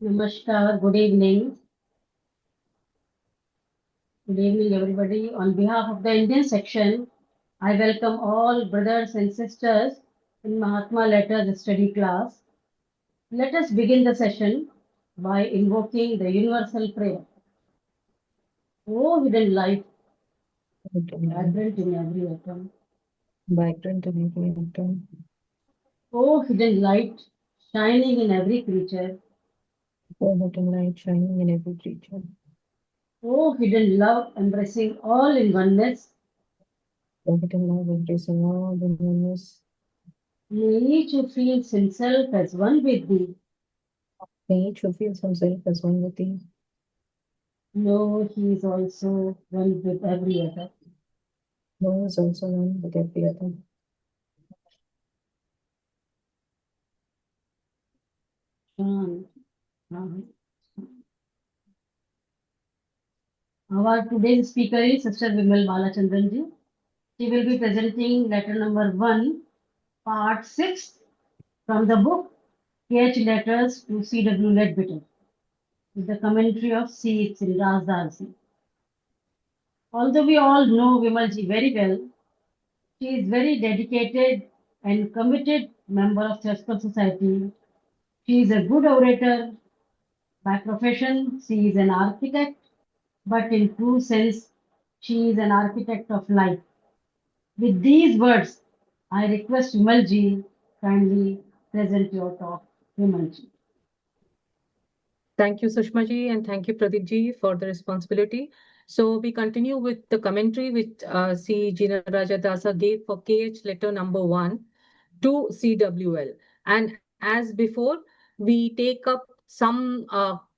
Namaskar, good evening. Good evening, everybody. On behalf of the Indian section, I welcome all brothers and sisters in Mahatma Letters study class. Let us begin the session by invoking the universal prayer. O hidden light, vibrant in every atom. Vibrant in every atom. O hidden light, shining in every creature. O hidden light shining in every creature. O hidden love, embracing all in oneness. O hidden love embracing all the oneness. May each who feels himself as one with thee May each who feels himself as one with thee. know he is also one with every other. Know is also one with every other. Our today's speaker is Sister Vimal Balachandran ji. She will be presenting letter number 1, part 6 from the book KH Letters to C.W. Leadbeater with the commentary of C. Sridhar Darsi. Although we all know Vimal ji very well, she is very dedicated and committed member of Theosophical Society. She is a good orator. By profession, she is an architect, but in true sense, she is an architect of life. With these words, I request Vimalji kindly present your talk. Vimalji. Thank you, Sushma ji, and thank you, Pradeep ji, for the responsibility. So we continue with the commentary which C. Jina Raja Dasa gave for KH letter number 1 to CWL. And as before, we take up some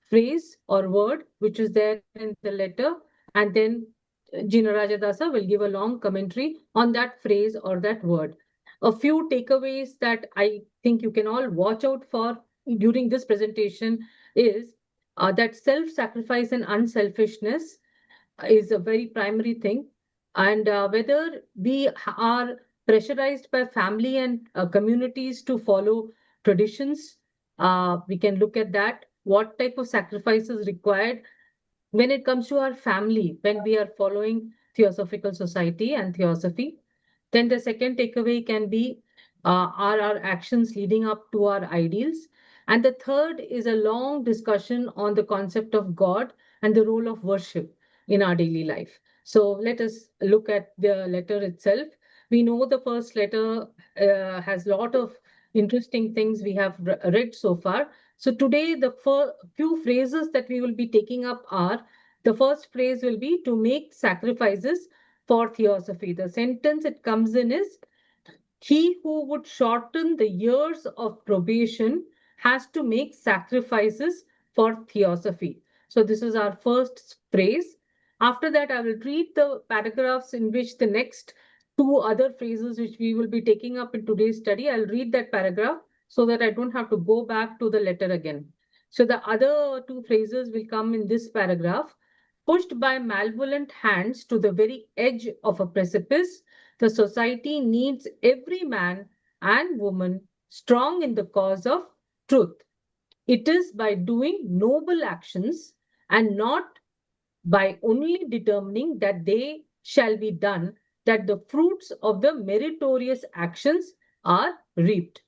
phrase or word which is there in the letter, and then Jina Raja Dasa will give a long commentary on that phrase or that word. A few takeaways that I think you can all watch out for during this presentation is that self-sacrifice and unselfishness is a very primary thing. And whether we are pressurized by family and communities to follow traditions, we can look at that. What type of sacrifice is required when it comes to our family, when we are following Theosophical Society and Theosophy? Then the second takeaway can be are our actions leading up to our ideals? And the third is a long discussion on the concept of God and the role of worship in our daily life. So let us look at the letter itself. We know the first letter has a lot of interesting things we have read so far. So today, the few phrases that we will be taking up are the first phrase will be to make sacrifices for theosophy. The sentence it comes in is he who would shorten the years of probation has to make sacrifices for theosophy. So, this is our first phrase. After that, I will read the paragraphs in which the next two other phrases, which we will be taking up in today's study, I'll read that paragraph so that I don't have to go back to the letter again. So, the other two phrases will come in this paragraph. Pushed by malevolent hands to the very edge of a precipice, the society needs every man and woman strong in the cause of truth. It is by doing noble actions and not by only determining that they shall be done that the fruits of the meritorious actions are reaped.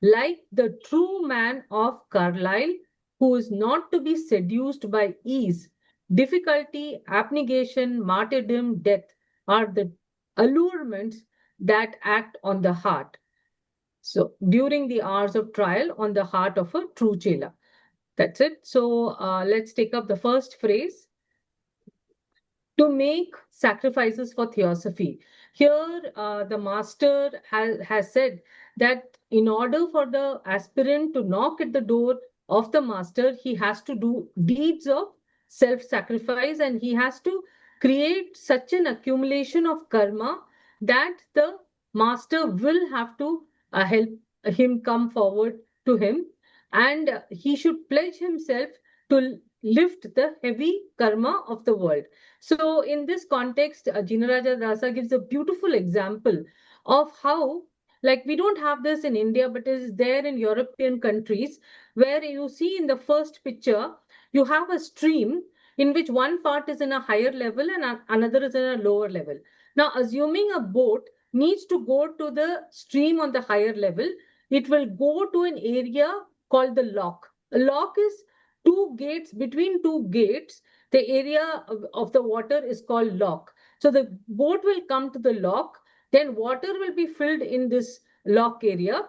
Like the true man of Carlyle, who is not to be seduced by ease, difficulty, abnegation, martyrdom, death are the allurements that act on the heart. So, during the hours of trial, on the heart of a true chela. That's it. So, let's take up the first phrase to make sacrifices for theosophy. Here, the master has said that in order for the aspirant to knock at the door of the master, he has to do deeds of self sacrifice and he has to create such an accumulation of karma that the master will have to help him come forward to him, and he should pledge himself to lift the heavy karma of the world. So, in this context, Jinaraja Dasa gives a beautiful example of how Like we don't have this in India, but it is there in European countries, where you see in the first picture, you have a stream in which one part is in a higher level and another is in a lower level. Now, assuming a boat needs to go to the stream on the higher level, it will go to an area called the lock. A lock is two gates. Between two gates, the area of the water is called lock. So the boat will come to the lock, then water will be filled in this lock area,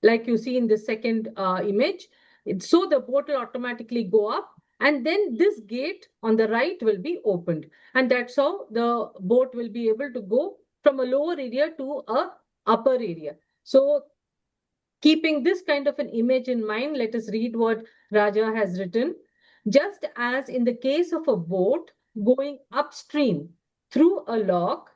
like you see in the second image. So the boat will automatically go up, and then this gate on the right will be opened. And that's how the boat will be able to go from a lower area to a upper area. So keeping this kind of an image in mind, let us read what Raja has written. Just as in the case of a boat going upstream through a lock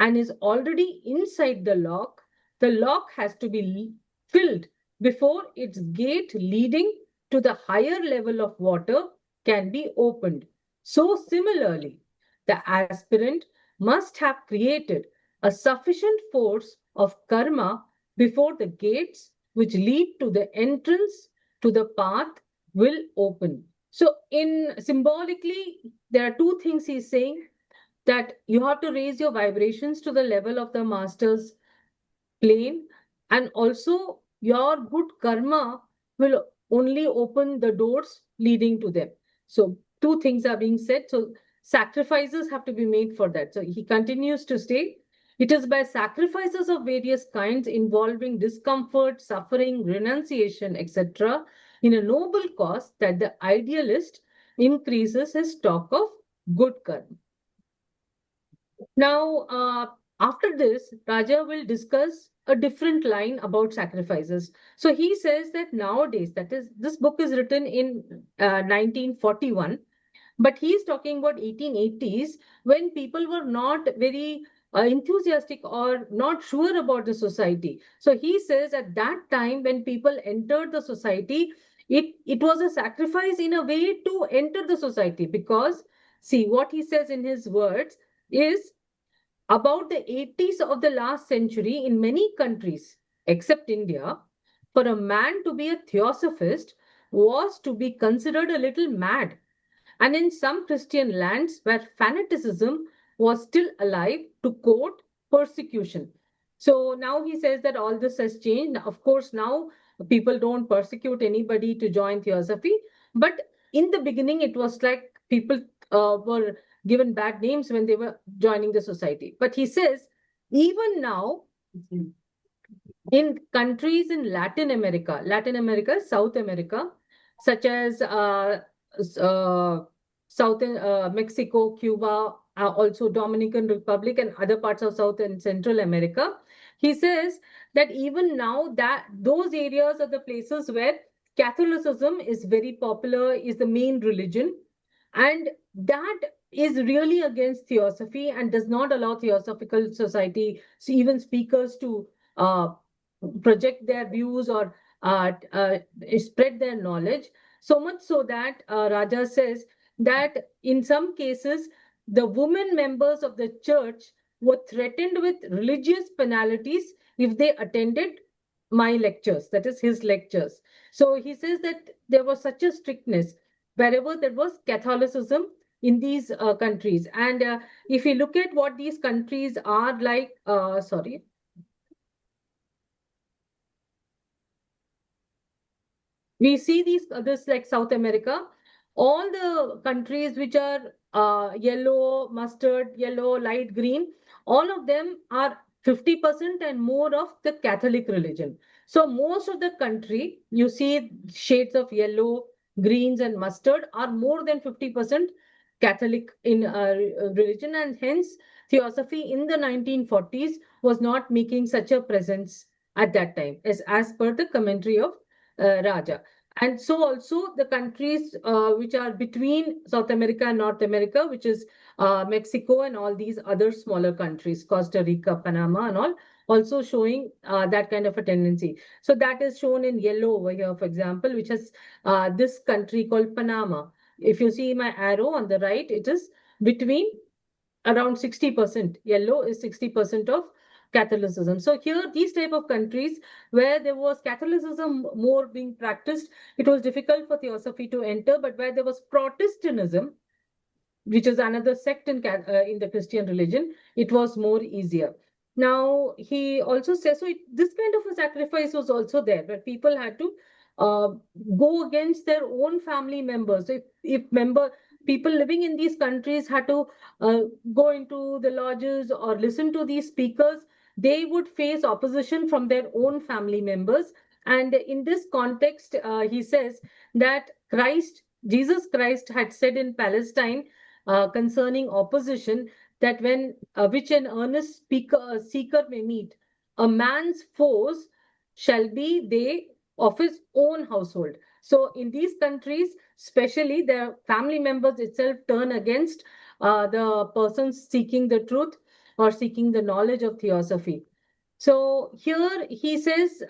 and is already inside the lock has to be filled before its gate leading to the higher level of water can be opened. So, similarly, the aspirant must have created a sufficient force of karma before the gates which lead to the entrance to the path will open. So, in symbolically, there are two things he's saying, that you have to raise your vibrations to the level of the master's plane, and also your good karma will only open the doors leading to them. So, two things are being said. So, sacrifices have to be made for that. So, he continues to say, it is by sacrifices of various kinds involving discomfort, suffering, renunciation, etc., in a noble cause that the idealist increases his stock of good karma. Now, after this, Raja will discuss a different line about sacrifices. So he says that nowadays, that is, this book is written in 1941, but he's talking about 1880s, when people were not very enthusiastic or not sure about the society. So he says at that time, when people entered the society, it was a sacrifice in a way to enter the society, because see what he says in his words is, about the 80s of the last century, in many countries except India, for a man to be a theosophist was to be considered a little mad. And in some Christian lands where fanaticism was still alive, to quote, persecution. So now he says that all this has changed. Of course, now people don't persecute anybody to join theosophy. But in the beginning, it was like people were given bad names when they were joining the society. But he says, even now, in countries in Latin America, South America, such as Southern Mexico, Cuba, also Dominican Republic, and other parts of South and Central America. He says that even now, that those areas are the places where Catholicism is very popular, is the main religion, and that is really against theosophy and does not allow theosophical society, so even speakers, to project their views or spread their knowledge. So much so that Raja says that in some cases, the women members of the church were threatened with religious penalties if they attended my lectures, that is his lectures. So he says that there was such a strictness wherever there was Catholicism in these countries. And if you look at what these countries are like, sorry. We see these others like South America, all the countries which are yellow, mustard, yellow, light green, all of them are 50% and more of the Catholic religion. So most of the country, you see shades of yellow, greens, and mustard are more than 50% Catholic in religion, and hence theosophy in the 1940s was not making such a presence at that time, as per the commentary of Raja. And so also the countries which are between South America and North America, which is Mexico and all these other smaller countries, Costa Rica, Panama and all, also showing that kind of a tendency. So that is shown in yellow over here, for example, which has this country called Panama. If you see my arrow on the right, it is between around 60%. Yellow is 60% of Catholicism. So here, these type of countries where there was Catholicism more being practiced, it was difficult for theosophy to enter, but where there was Protestantism, which is another sect in the Christian religion, it was more easier. Now, he also says, this kind of a sacrifice was also there, where people had to uh, go against their own family members. So if people living in these countries had to uh, go into the lodges or listen to these speakers, they would face opposition from their own family members. And in this context, he says that Jesus Christ had said in Palestine concerning opposition, that when which an earnest seeker may meet, a man's foes shall be they of his own household. So in these countries, especially, their family members itself turn against the persons seeking the truth or seeking the knowledge of theosophy. So here he says,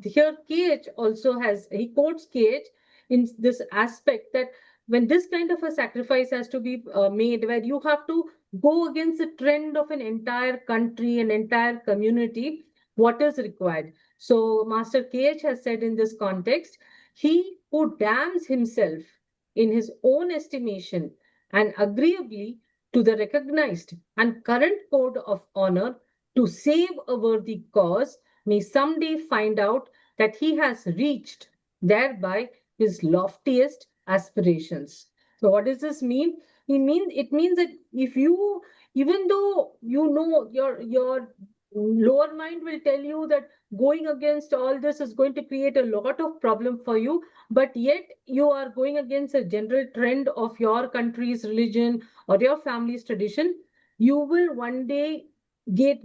here KH also has, he quotes KH in this aspect, that when this kind of a sacrifice has to be made, where you have to go against the trend of an entire country, an entire community, what is required? So Master KH has said in this context, he who damns himself in his own estimation and agreeably to the recognized and current code of honor to save a worthy cause may someday find out that he has reached thereby his loftiest aspirations. So, what does this mean? It means that if you, even though you know your lower mind will tell you that going against all this is going to create a lot of problem for you, but yet you are going against a general trend of your country's religion or your family's tradition, you will one day get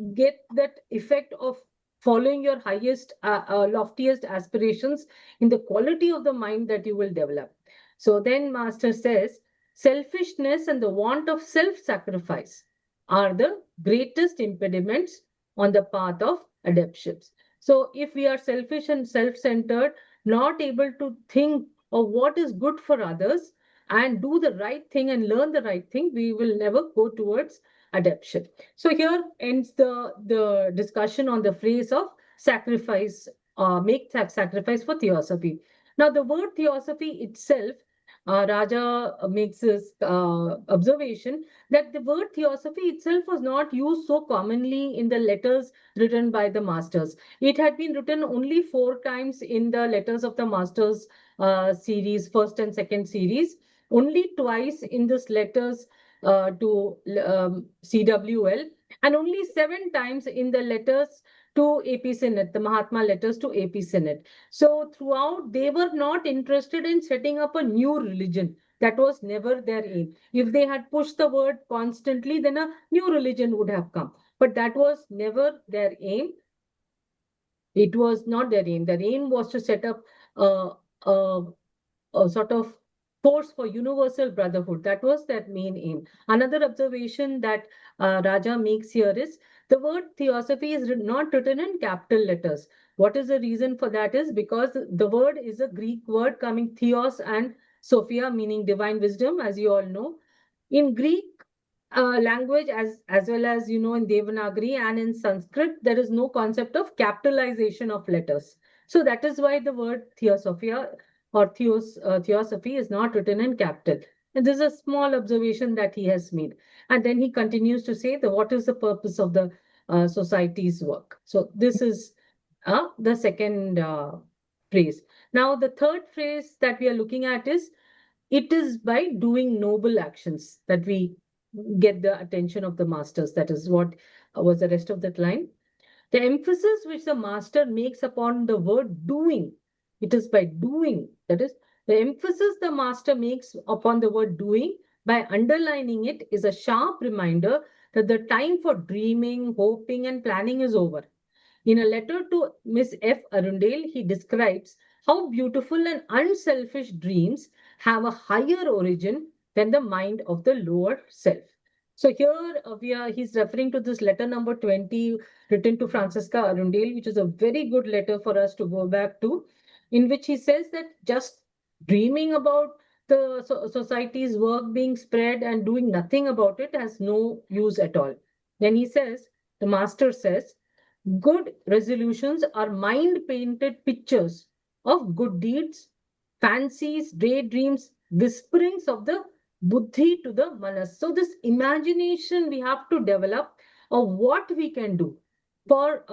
that effect of following your highest loftiest aspirations in the quality of the mind that you will develop. So then master says, selfishness and the want of self-sacrifice are the greatest impediments on the path of adeptship. So if we are selfish and self-centered, not able to think of what is good for others and do the right thing and learn the right thing, we will never go towards adeptship. So here ends the discussion on the phrase of sacrifice, make sacrifice for theosophy. Now, the word theosophy itself, Raja makes this observation that the word theosophy itself was not used so commonly in the letters written by the masters. It had been written only 4 times in the letters of the masters series, first and second series, only twice in this letters to CWL, and only 7 times in the letters to AP Senate, the Mahatma letters to AP Senate. So throughout, they were not interested in setting up a new religion. That was never their aim. If they had pushed the word constantly, then a new religion would have come. But that was never their aim. It was not their aim. Their aim was to set up a, a, a sort of force for universal brotherhood. That was their main aim. Another observation that Raja makes here is the word theosophy is not written in capital letters. What is the reason for that is because the word is a Greek word coming theos and Sophia, meaning divine wisdom, as you all know. In Greek language, as well as you know, in Devanagari and in Sanskrit, there is no concept of capitalization of letters. So that is why the word theosophia or theosophy is not written in capital. And this is a small observation that he has made. And then he continues to say that what is the purpose of the society's work. So this is the second phrase. Now, the third phrase that we are looking at is, it is by doing noble actions that we get the attention of the masters. That is what was the rest of that line. The emphasis which the master makes upon the word doing, it is by doing. That is, the emphasis the master makes upon the word doing by underlining it is a sharp reminder that the time for dreaming, hoping, and planning is over. In a letter to Miss F. Arundale, he describes how beautiful and unselfish dreams have a higher origin than the mind of the lower self. So here he's referring to this letter number 20 written to Francisca Arundale, which is a very good letter for us to go back to, in which he says that just dreaming about the society's work being spread and doing nothing about it has no use at all. Then he says, the master says, Good resolutions are mind-painted pictures of good deeds, fancies, daydreams, whisperings of the buddhi to the manas. So this imagination we have to develop of what we can do for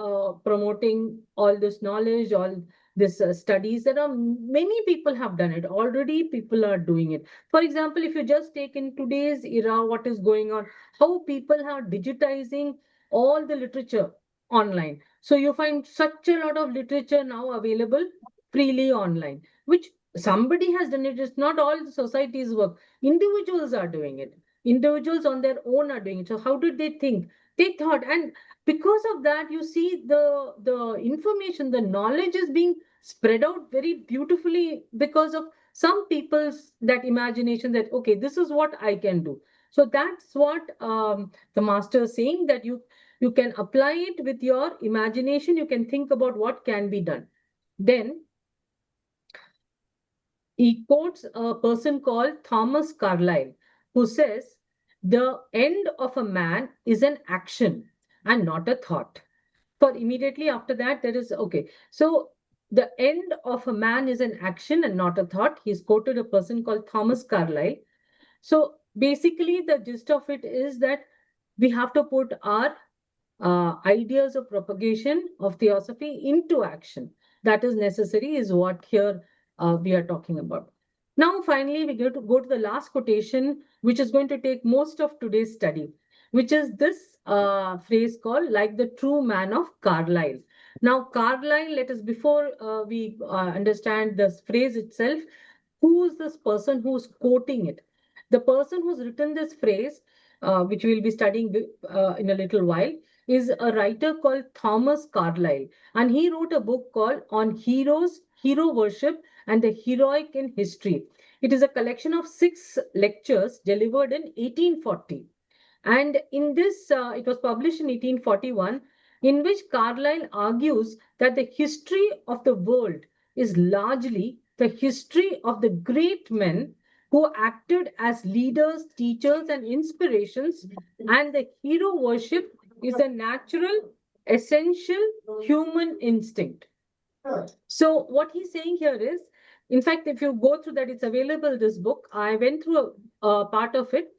promoting all this knowledge, all this studies. There are many people have done it already. People are doing it. For example, if you just take in today's era, what is going on, how people are digitizing all the literature online. So you find such a lot of literature now available freely online, which somebody has done it. It's not all the society's work. Individuals are doing it. Individuals on their own are doing it. So how did they think? They thought, and because of that, you see the information, the knowledge is being spread out very beautifully because of some people's that imagination that okay, this is what I can do. So that's what the master is saying, that you can apply it with your imagination. You can think about what can be done. Then he quotes a person called Thomas Carlyle, who says, "The end of a man is an action and not a thought." For immediately after that, there is, okay, so the end of a man is an action and not a thought. He's quoted a person called Thomas Carlyle. So basically, the gist of it is that we have to put our ideas of propagation of theosophy into action. That is necessary, is what here we are talking about. Now, finally, we go to the last quotation, which is going to take most of today's study, which is this phrase called "like the true man" of Carlyle. Now, Carlyle, let us, before we understand this phrase itself, who is this person who's quoting it? The person who's written this phrase, which we'll be studying in a little while, is a writer called Thomas Carlyle, and he wrote a book called On Heroes, Hero Worship, and the Heroic in History. It is a collection of 6 lectures delivered in 1840. And in this, it was published in 1841, in which Carlyle argues that the history of the world is largely the history of the great men who acted as leaders, teachers, and inspirations, and the hero worship is a natural, essential human instinct. So, what he's saying here is, in fact, if you go through that, it's available, this book. I went through a part of it,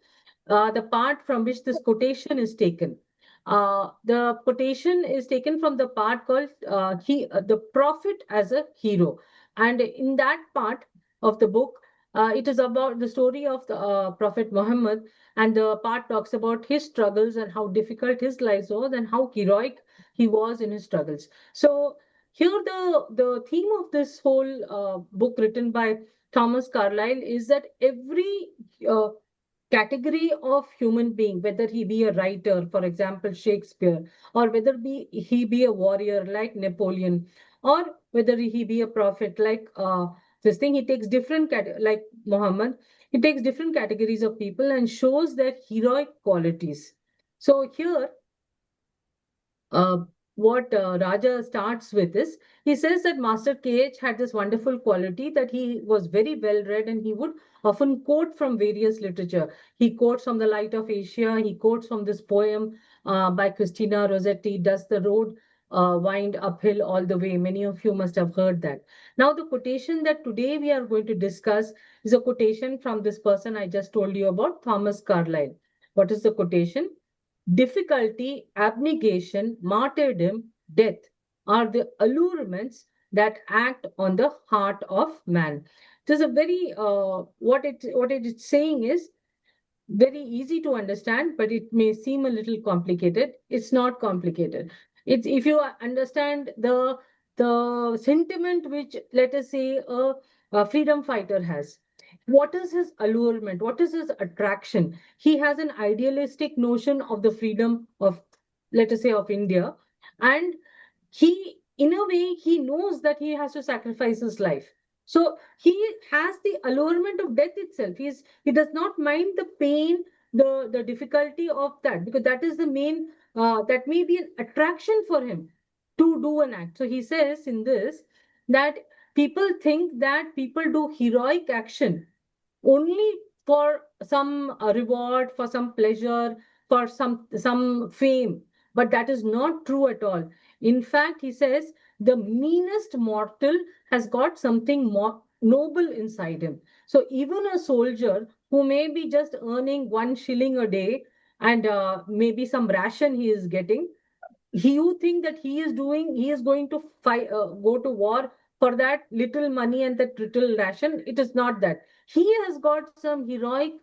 the part from which this quotation is taken. The quotation is taken from the part called the prophet as a hero. And in that part of the book, it is about the story of the Prophet Muhammad, and the part talks about his struggles and how difficult his life was and how heroic he was in his struggles. So here, the theme of this whole book written by Thomas Carlyle is that every uh, category of human being, whether he be a writer, for example, Shakespeare, or whether he be a warrior like Napoleon, or whether he be a prophet like this thing, he takes different like Muhammad, he takes different categories of people and shows their heroic qualities. So here, uh, what Raja starts with is, he says that Master KH had this wonderful quality that he was very well read and he would often quote from various literature. He quotes from The Light of Asia, he quotes from this poem by Christina Rossetti, "Does the Road Wind Uphill All the Way?" Many of you must have heard that. Now, the quotation that today we are going to discuss is a quotation from this person I just told you about, Thomas Carlyle. What is the quotation? "Difficulty, abnegation, martyrdom, death are the allurements that act on the heart of man." It is a very what it is saying is very easy to understand, but it may seem a little complicated. It's not complicated. It's, if you understand the sentiment which, let us say, a freedom fighter has. What is his allurement? What is his attraction? He has an idealistic notion of the freedom of, let us say, of India, and he, in a way, he knows that he has to sacrifice his life. So he has the allurement of death itself. He does not mind the pain, the difficulty of that, because that is the main that may be an attraction for him to do an act. So he says in this that people think that people do heroic action only for some reward, for some pleasure, for some fame, but that is not true at all. In fact, he says the meanest mortal has got something more noble inside him. So even a soldier who may be just earning 1 shilling a day and maybe some ration he is getting, you think that he is going to fight, go to war for that little money and that little ration. It is not that. He has got some heroic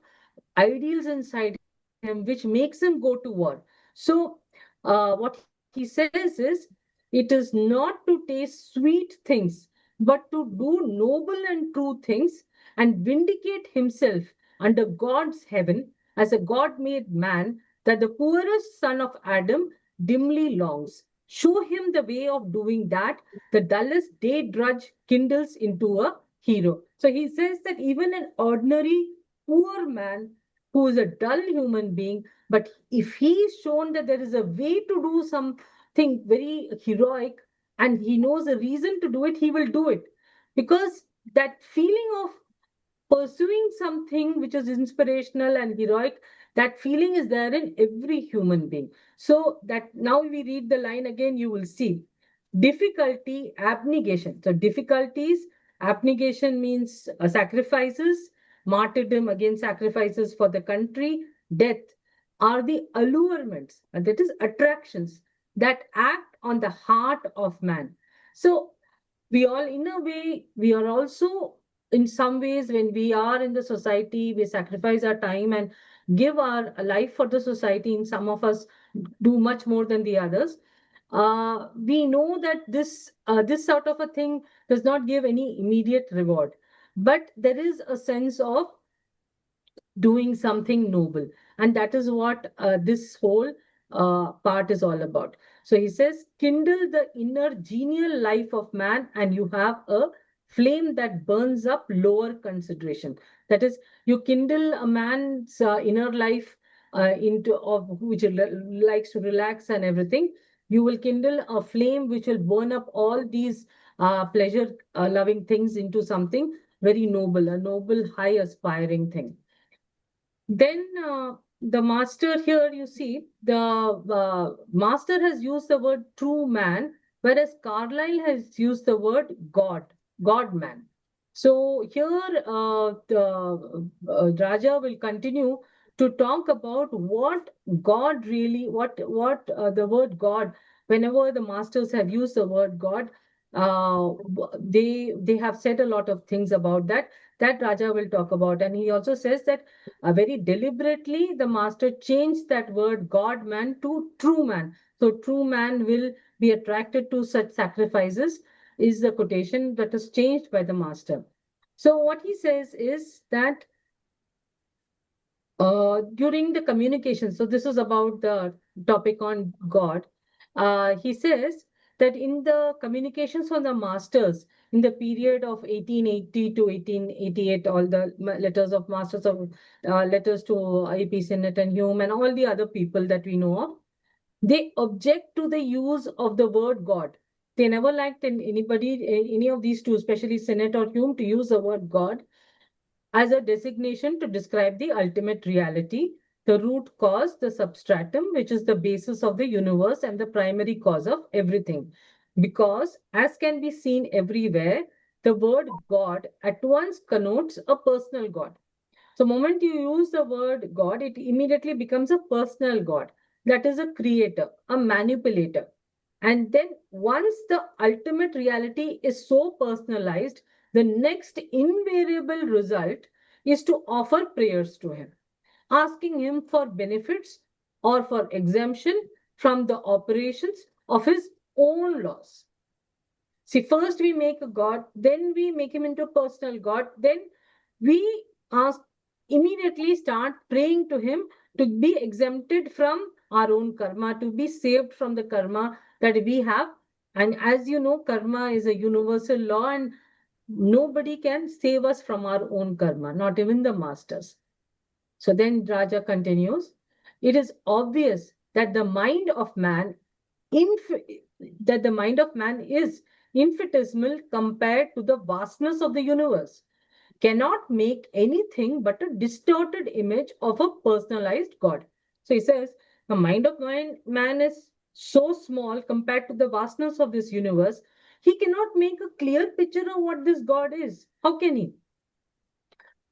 ideals inside him which makes him go to war. So what he says is, it is not to taste sweet things, but to do noble and true things and vindicate himself under God's heaven as a God made man, that the poorest son of Adam dimly longs. Show him the way of doing that, the dullest day drudge kindles into a hero. So he says that even an ordinary poor man who is a dull human being, but if he is shown that there is a way to do something very heroic and he knows a reason to do it, he will do it. Because that feeling of pursuing something which is inspirational and heroic, that feeling is there in every human being. So that now we read the line again, you will see difficulty, abnegation. So difficulties, abnegation means sacrifices, martyrdom, again sacrifices for the country, death are the allurements, and that is attractions that act on the heart of man. So we all, in a way, we are also, in some ways, when we are in the society, we sacrifice our time and give our life for the society. And some of us do much more than the others. We know that this sort of a thing does not give any immediate reward, but there is a sense of doing something noble. And that is what this whole part is all about. So he says, kindle the inner genial life of man, and you have a flame that burns up lower consideration. That is, you kindle a man's inner life into of which likes to relax and everything. You will kindle a flame which will burn up all these pleasure loving things into something very noble, a noble, high aspiring thing. Then the master here, you see, the master has used the word true man, whereas Carlyle has used the word God, God man. So here the Raja will continue to talk about what God really, what the word God, whenever the masters have used the word God, uh, they have said a lot of things about that. That Raja will talk about, and he also says that very deliberately, the master changed that word God man to true man. So, true man will be attracted to such sacrifices, is the quotation that is changed by the master. So, what he says is that during the communication, so this is about the topic on God. He says that in the communications from the masters in the period of 1880 to 1888, all the letters of masters of letters to A.P. Sinnett and Hume and all the other people that we know of, they object to the use of the word God. They never liked anybody, any of these two, especially Sinnett or Hume, to use the word God as a designation to describe the ultimate reality, the root cause, the substratum, which is the basis of the universe and the primary cause of everything. Because, as can be seen everywhere, the word God at once connotes a personal God. So, moment you use the word God, it immediately becomes a personal God. That is a creator, a manipulator. And then once the ultimate reality is so personalized, the next invariable result is to offer prayers to him, asking him for benefits or for exemption from the operations of his own laws. See, first we make a God, then we make him into a personal God, then we ask, immediately start praying to him to be exempted from our own karma, to be saved from the karma that we have. And as you know, karma is a universal law, and nobody can save us from our own karma, not even the masters. So then Raja continues, it is obvious that the mind of man that the mind of man is infinitesimal compared to the vastness of the universe, cannot make anything but a distorted image of a personalized God. So he says the mind of man is so small compared to the vastness of this universe, he cannot make a clear picture of what this God is. How can he?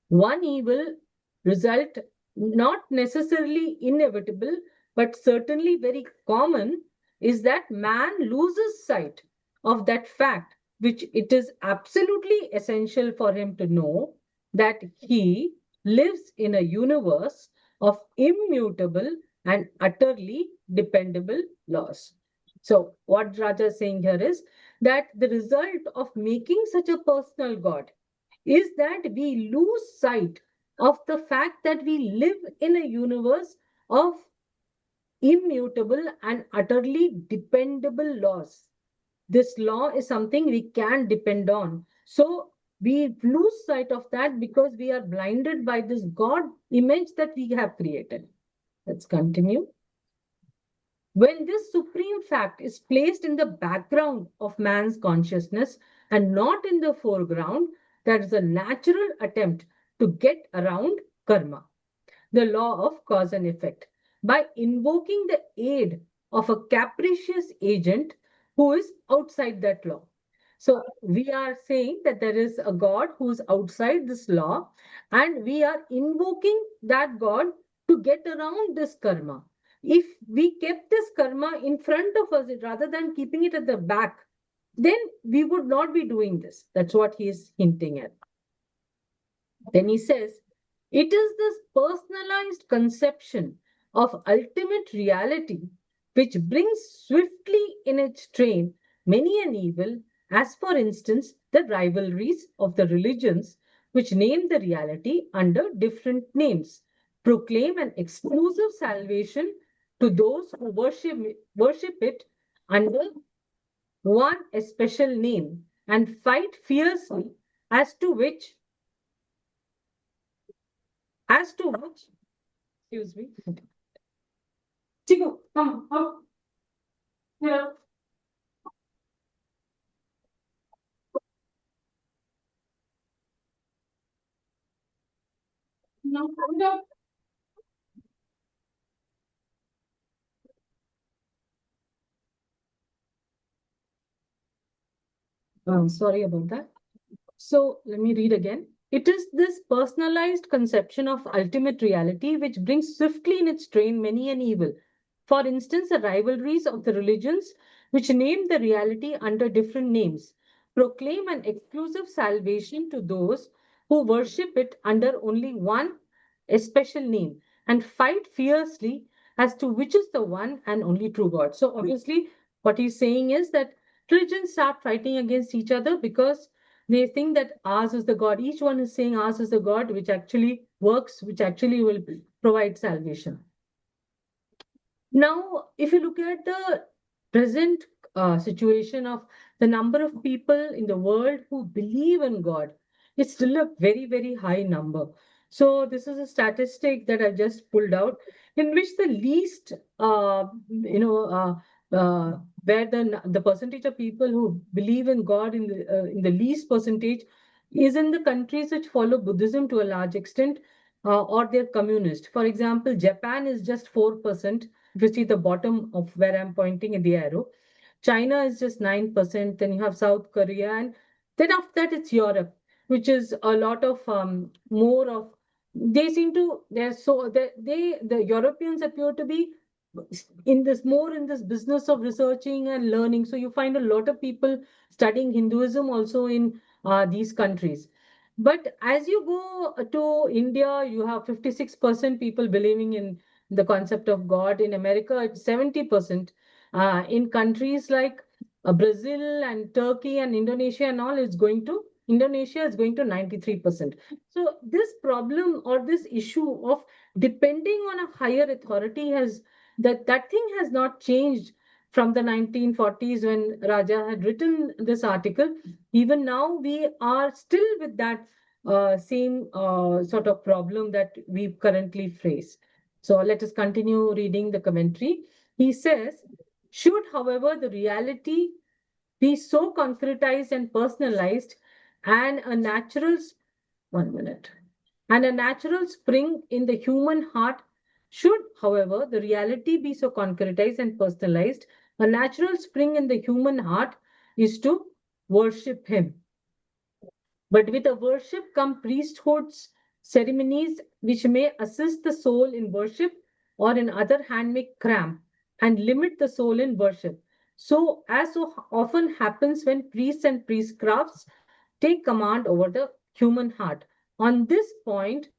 One evil result, not necessarily inevitable, but certainly very common, is that man loses sight of that fact, which it is absolutely essential for him to know that he lives in a universe of immutable and utterly dependable laws. So, what Raja is saying here is that the result of making such a personal God is that we lose sight of the fact that we live in a universe of immutable and utterly dependable laws. This law is something we can depend on. So we lose sight of that because we are blinded by this God image that we have created. Let's continue. When this supreme fact is placed in the background of man's consciousness and not in the foreground, that is a natural attempt to get around karma, the law of cause and effect, by invoking the aid of a capricious agent who is outside that law. So we are saying that there is a God who's outside this law, and we are invoking that God to get around this karma. If we kept this karma in front of us rather than keeping it at the back, then we would not be doing this. That's what he is hinting at. Then he says, it is this personalized conception of ultimate reality which brings swiftly in its train many an evil, as for instance, the rivalries of the religions which name the reality under different names, proclaim an exclusive salvation to those who worship it under one especial name, and fight fiercely as to which excuse me. Chico, come up here. No, no. Sorry about that. So let me read again. It is this personalized conception of ultimate reality which brings swiftly in its train many an evil. For instance, the rivalries of the religions which name the reality under different names, proclaim an exclusive salvation to those who worship it under only one especial name, and fight fiercely as to which is the one and only true God. So obviously, what he's saying is that religions start fighting against each other because they think that ours is the God. Each one is saying ours is the God which actually works, which actually will provide salvation. Now, if you look at the present situation of the number of people in the world who believe in God, it's still a very, very high number. So this is a statistic that I've just pulled out, in which the least, where the percentage of people who believe in God in the least percentage is in the countries which follow Buddhism to a large extent, or they're communist. For example, Japan is just 4%. If you see the bottom of where I'm pointing in the arrow, China is just 9%. Then you have South Korea, and then after that it's Europe, which is a lot of more of. They seem to the Europeans appear to be in this business of researching and learning. So you find a lot of people studying Hinduism also in these countries. But as you go to India, you have 56% people believing in the concept of God. In America, it's 70%. In countries like Brazil and Turkey and Indonesia and all, Indonesia is going to 93%. So this problem or this issue of depending on a higher authority that thing has not changed from the 1940s when Raja had written this article. Even now, we are still with that same sort of problem that we currently face. So let us continue reading the commentary. He says, should, however, the reality be so concretized and personalized and a natural, 1 minute, and a natural spring in the human heart Should, however, the reality be so concretized and personalized, a natural spring in the human heart is to worship him. But with a worship come priesthoods, ceremonies which may assist the soul in worship, or in other hand may cramp and limit the soul in worship. So, as so often happens when priests and priestcrafts take command over the human heart. On this point,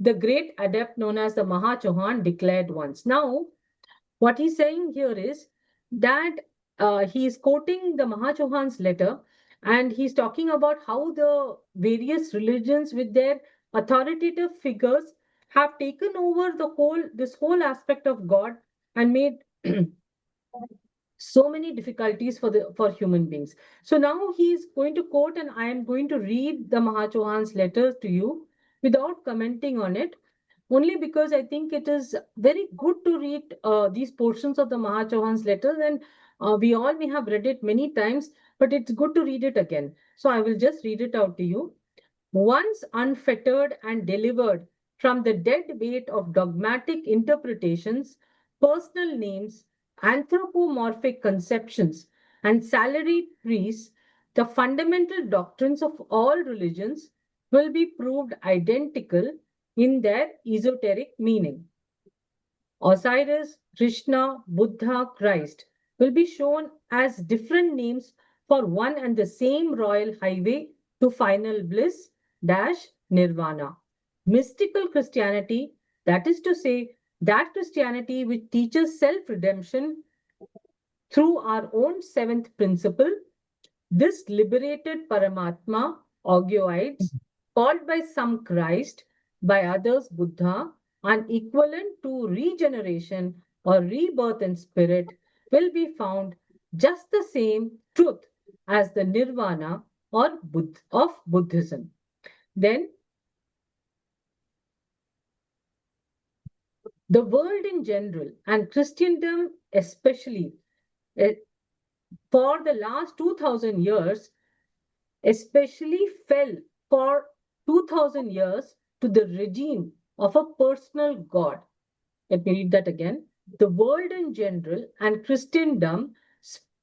the great adept known as the Maha Chohan declared once. Now, what he's saying here is that he is quoting the Mahachohan's letter, and he's talking about how the various religions with their authoritative figures have taken over this whole aspect of God and made so many difficulties for human beings. So now he is going to quote, and I am going to read the Mahachohan's letter to you without commenting on it, only because I think it is very good to read these portions of the Mahachohan's letters, and we all may have read it many times, but it's good to read it again. So I will just read it out to you. Once unfettered and delivered from the dead weight of dogmatic interpretations, personal names, anthropomorphic conceptions, and salaried priests, the fundamental doctrines of all religions will be proved identical in their esoteric meaning. Osiris, Krishna, Buddha, Christ will be shown as different names for one and the same royal highway to final bliss dash nirvana. Mystical Christianity, that is to say, that Christianity which teaches self redemption through our own seventh principle, this liberated Paramatma, Ogyoites, called by some Christ, by others Buddha, and equivalent to regeneration or rebirth in spirit, will be found just the same truth as the Nirvana or of Buddhism. Then, the world in general and Christendom especially, eh, for the last 2000 years, especially fell for 2000 years to the regime of a personal God. Let me read that again. The world in general and Christendom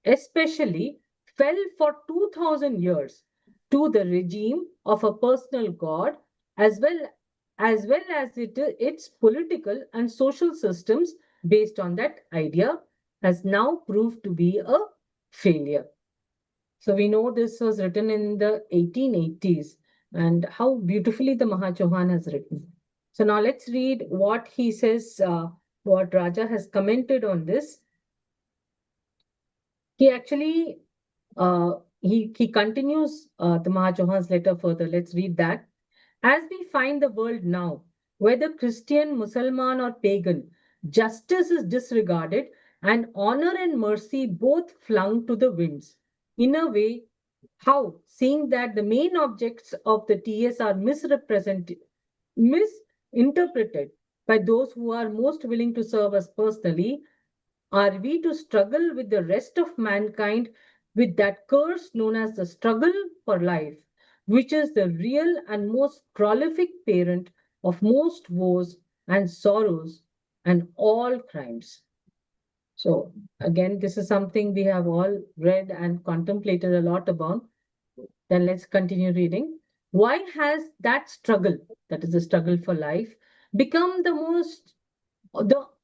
especially fell for 2000 years to the regime of a personal God, as well as its political and social systems based on that idea has now proved to be a failure. So we know this was written in the 1880s, and how beautifully the Mahachohan has written. So now let's read what he says, what Raja has commented on this. He actually he continues the Mahachohan's letter further. Let's read that. As we find the world now, whether Christian, Muslim, or pagan, justice is disregarded and honor and mercy both flung to the winds. In a way, how, seeing that the main objects of the TS are misinterpreted by those who are most willing to serve us personally, are we to struggle with the rest of mankind with that curse known as the struggle for life, which is the real and most prolific parent of most woes and sorrows and all crimes? So, again, this is something we have all read and contemplated a lot about. Then let's continue reading. Why has that struggle, that is the struggle for life, become the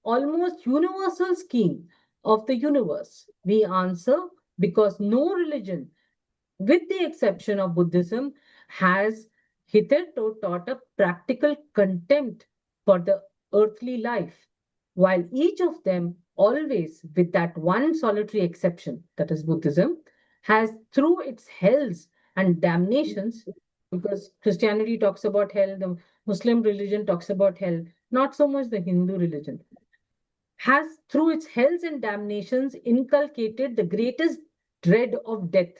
almost universal scheme of the universe? We answer because no religion, with the exception of Buddhism, has hitherto taught a practical contempt for the earthly life, while each of them, always with that one solitary exception, that is Buddhism, has through its hells and damnations, because Christianity talks about hell, the Muslim religion talks about hell, not so much the Hindu religion, has through its hells and damnations inculcated the greatest dread of death.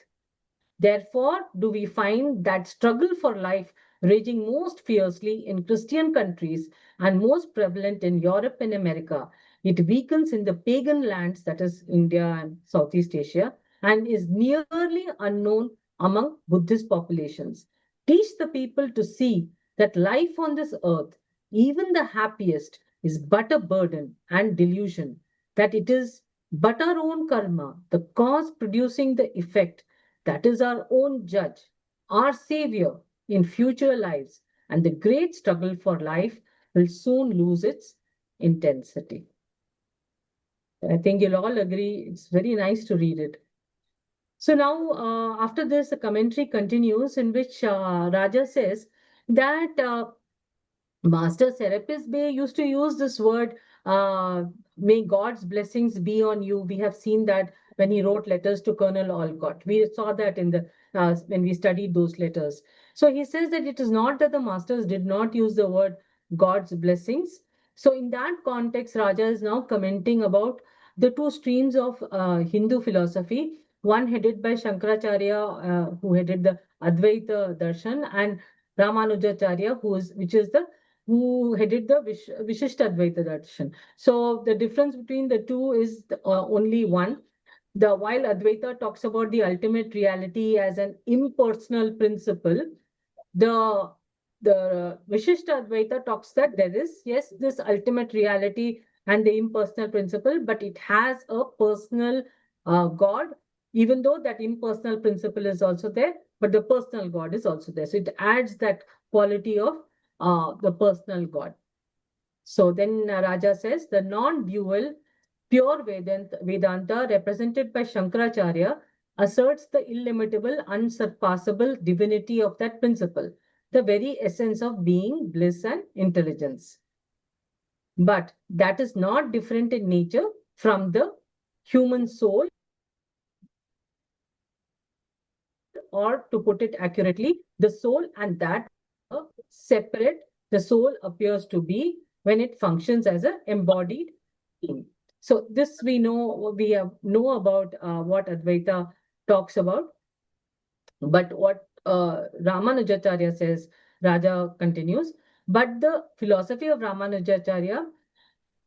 Therefore, do we find that struggle for life raging most fiercely in Christian countries and most prevalent in Europe and America. It weakens in the pagan lands, that is India and Southeast Asia, and is nearly unknown among Buddhist populations. Teach the people to see that life on this earth, even the happiest, is but a burden and delusion, that it is but our own karma, the cause producing the effect, that is our own judge, our savior in future lives, and the great struggle for life will soon lose its intensity. I think you'll all agree it's very nice to read it. So now, after this, the commentary continues in which Raja says that Master Serapis Bey used to use this word, may God's blessings be on you. We have seen that when he wrote letters to Colonel Olcott. We saw that in the when we studied those letters. So he says that it is not that the masters did not use the word God's blessings. So in that context, Raja is now commenting about the two streams of Hindu philosophy, one headed by Shankaracharya, who headed the Advaita Darshan, and Ramanujacharya, who headed the Vishishtadvaita Darshan. So the difference between the two is only one. While Advaita talks about the ultimate reality as an impersonal principle, the Vishishtadvaita talks that there is, yes, this ultimate reality and the impersonal principle, but it has a personal God, even though that impersonal principle is also there, but the personal God is also there. So it adds that quality of the personal God. So then Raja says the non-dual pure Vedanta represented by Shankaracharya asserts the illimitable, unsurpassable divinity of that principle, the very essence of being, bliss, and intelligence. But that is not different in nature from the human soul, or to put it accurately, the soul and that separate the soul appears to be when it functions as an embodied being. So this we know about what Advaita talks about, but what Ramanujacharya says, Raja continues, but the philosophy of Ramanujacharya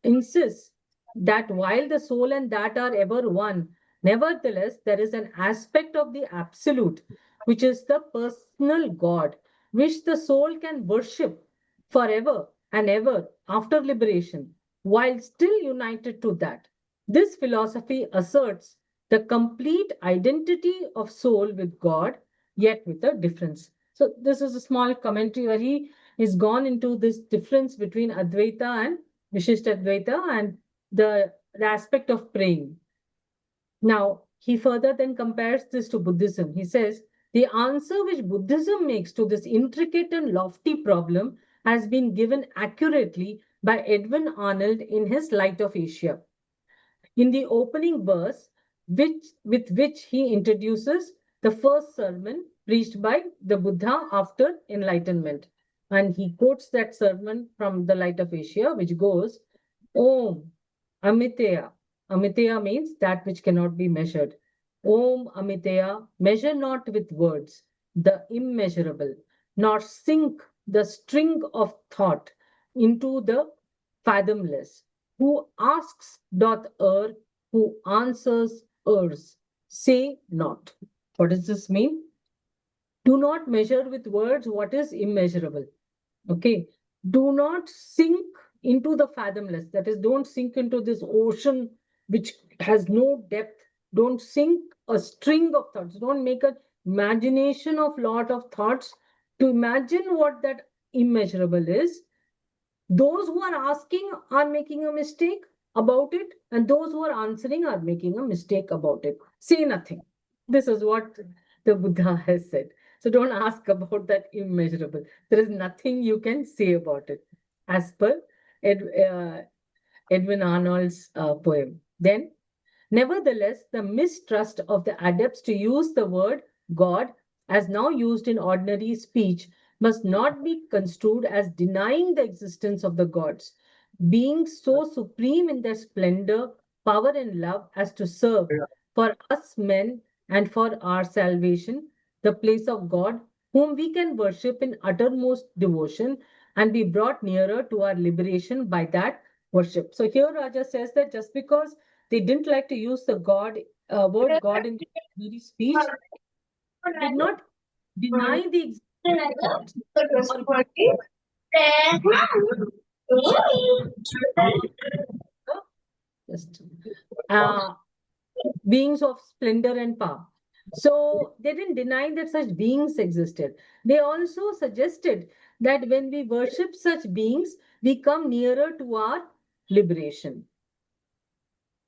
insists that while the soul and that are ever one, nevertheless, there is an aspect of the absolute, which is the personal God, which the soul can worship forever and ever after liberation, while still united to that. This philosophy asserts the complete identity of soul with God, yet with a difference. So, this is a small commentary where he is gone into this difference between Advaita and Vishishtadvaita and the aspect of praying. Now, he further then compares this to Buddhism. He says, the answer which Buddhism makes to this intricate and lofty problem has been given accurately by Edwin Arnold in his Light of Asia. In the opening verse, with which he introduces the first sermon preached by the Buddha after enlightenment. And he quotes that sermon from the Light of Asia, which goes, Om Amiteya. Amiteya means that which cannot be measured. Om Amiteya, measure not with words the immeasurable, nor sink the string of thought into the fathomless. Who asks doth err, who answers errs. Say not. What does this mean? Do not measure with words what is immeasurable. Okay. Do not sink into the fathomless. That is, don't sink into this ocean which has no depth. Don't sink a string of thoughts. Don't make an imagination of lot of thoughts to imagine what that immeasurable is. Those who are asking are making a mistake about it, and those who are answering are making a mistake about it. Say nothing. This is what the Buddha has said. So don't ask about that immeasurable. There is nothing you can say about it, as per Edwin Arnold's poem. Then, nevertheless, the mistrust of the adepts to use the word God, as now used in ordinary speech, must not be construed as denying the existence of the gods, being so supreme in their splendor, power, and love as to serve for us men and for our salvation the place of God, whom we can worship in uttermost devotion and be brought nearer to our liberation by that worship. So here Raja says that just because they didn't like to use the word God in ordinary speech, did not deny the existence of gods. beings of splendor and power. So they didn't deny that such beings existed. They also suggested that when we worship such beings, we come nearer to our liberation.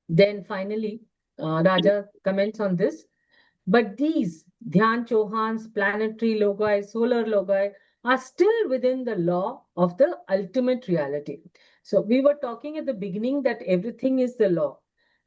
Then finally, Raja comments on this. But these Dhyan Chauhan's planetary logi, solar logi, are still within the law of the ultimate reality. So we were talking at the beginning that everything is the law.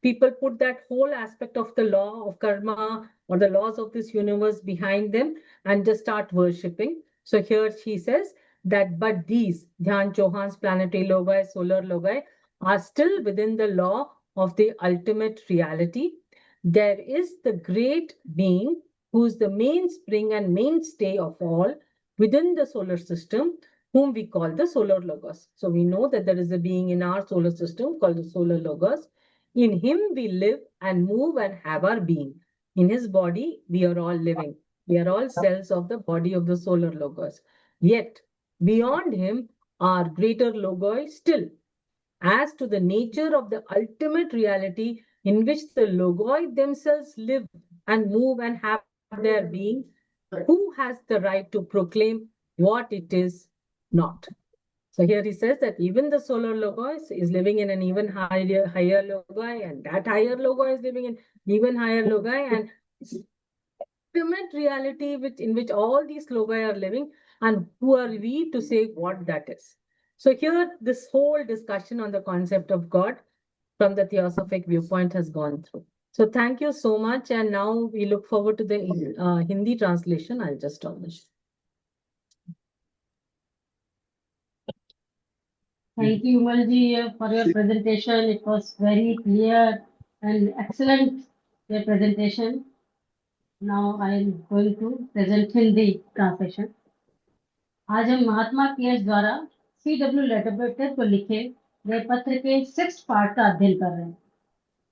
People put that whole aspect of the law of karma or the laws of this universe behind them and just start worshipping. So here she says that, but these Dhyan Chauhan's planetary logi, solar logi, are still within the law of the ultimate reality. There is the great being who is the mainspring and mainstay of all within the solar system, whom we call the solar logos. So we know that there is a being in our solar system called the solar logos. In him we live and move and have our being. In his body we are all living. We are all cells of the body of the solar logos. Yet beyond him are greater logoi still. As to the nature of the ultimate reality in which the logoi themselves live and move and have their being, who has the right to proclaim what it is not? So here he says that even the solar logos is living in an even higher logoi, and that higher logoi is living in even higher logoi, and ultimate reality in which all these logi are living, and who are we to say what that is? So here, this whole discussion on the concept of God from the theosophic viewpoint has gone through. So thank you so much, and now we look forward to the Hindi translation. I'll just publish. Thank you, Umalji, for your presentation. It was very clear and excellent your presentation. Now I am going to present Hindi translation. आज हम महात्मा KS द्वारा CW लेटरबेटर को लिखे गए पत्र के 6th part का अध्ययन कर रहे हैं,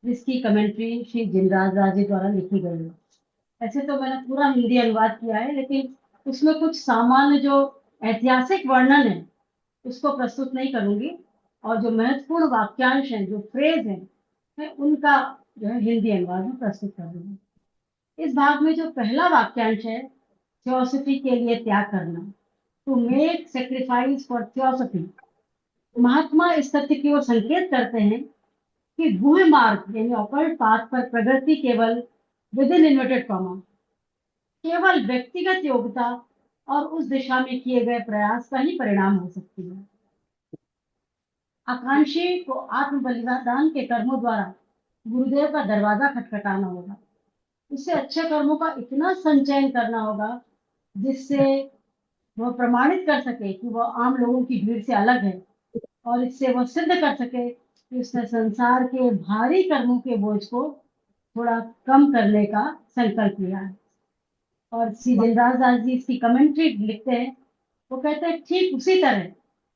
जिसकी कमेंट्री श्री जिनराज राजे द्वारा लिखी गई है। ऐसे तो मैंने पूरा हिंदी अनुवाद किया है, लेकिन उसमें कुछ सामान्य जो ऐतिहासिक वर्णन है उसको प्रस्तुत नहीं करूंगी, और जो महत्वपूर्ण वाक्यांश हैं, जो फ्रेज हैं, मैं उनका जो है हिंदी अनुवाद में प्रस्तुत करूंगी। इस भाग में जो पहला वाक्यांश है, थियोसॉफी के लिए त्याग करना, to make sacrifice for theosophy, महात्मा इस तथ्य की ओर संकेत करते हैं कि गुह मार्ग यानी ऑकल्ट पाथ पर प्रगति केवल विद इन इन्वर्टेड कॉमा केवल व्यक्तिगत योग्यता और उस दिशा में किए गए प्रयास का ही परिणाम हो सकती है। आकांक्षी को आत्म बलिदान के कर्मों द्वारा गुरुदेव का दरवाजा खटखटाना होगा। उसे अच्छे कर्मों का इतना संचयन करना होगा जिससे वह प्रमाणित कर सके कि वह आम लोगों की भीड़ से अलग है, और इससे वह सिद्ध कर सके कि उसने संसार के भारी कर्मों के बोझ को थोड़ा कम करने का संकल्प लिया है। और श्री जिनराज दास जी इसकी कमेंट्री लिखते हैं। वो कहते हैं ठीक उसी तरह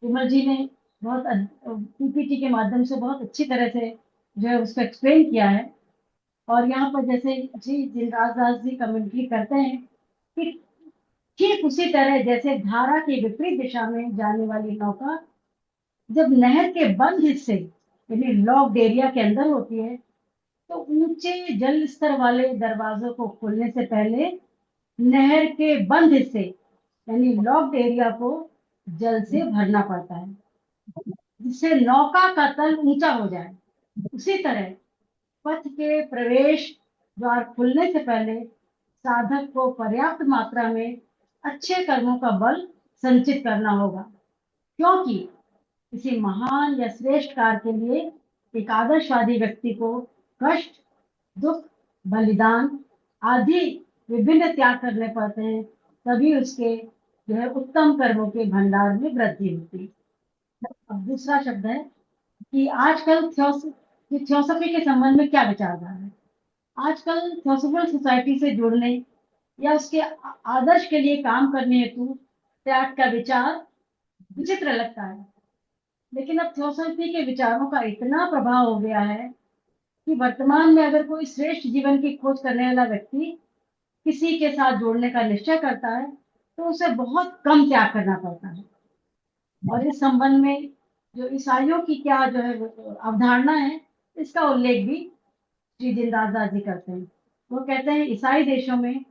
विमल जी ने बहुत पीपीटी के माध्यम से बहुत अच्छी तरह से जो है उसको एक्सप्लेन किया है। और यहाँ पर जैसे जी जिनराज दास जी कमेंट्री करते हैं कि ठीक उसी तरह जैसे धारा के विपरीत दिशा में जाने वाली नौका जब नहर के बंद हिस्से यानी लॉक्ड एरिया के अंदर होती है, तो ऊंचे जल स्तर वाले दरवाजों को खोलने से पहले नहर के बंद हिस्से यानी लॉक्ड एरिया को जल से भरना पड़ता है, जिससे नौका का तल ऊंचा हो जाए। उसी तरह पथ के प्रवेश द्वार खुलने से पहले साधक को पर्याप्त मात्रा में अच्छे कर्मों का बल संचित करना होगा, क्योंकि किसी महान या श्रेष्ठ कार्य के लिए एक आदर्शवादी व्यक्ति को कष्ट, दुख, बलिदान आदि विभिन्न त्याग करने पड़ते हैं, तभी उसके जो है उत्तम कर्मों के भंडार में वृद्धि होती है। अब दूसरा शब्द है कि आजकल थियोसॉफी के संबंध में क्या विचारधारा है। आजकल थियोसॉफिकल सोसाइटी से जुड़ने या उसके आदर्श के लिए काम करने हेतु त्याग का विचार विचित्र लगता है, लेकिन अब थियोसॉफी के विचारों का इतना प्रभाव हो गया है कि वर्तमान में अगर कोई श्रेष्ठ जीवन की खोज करने वाला व्यक्ति किसी के साथ जोड़ने का निश्चय करता है, तो उसे बहुत कम त्याग करना पड़ता है। और इस संबंध में जो ईसाइयों की क्या जो है अवधारणा है, इसका उल्लेख भी श्री जिनराज जी करते हैं। वो कहते हैं ईसाई देशों में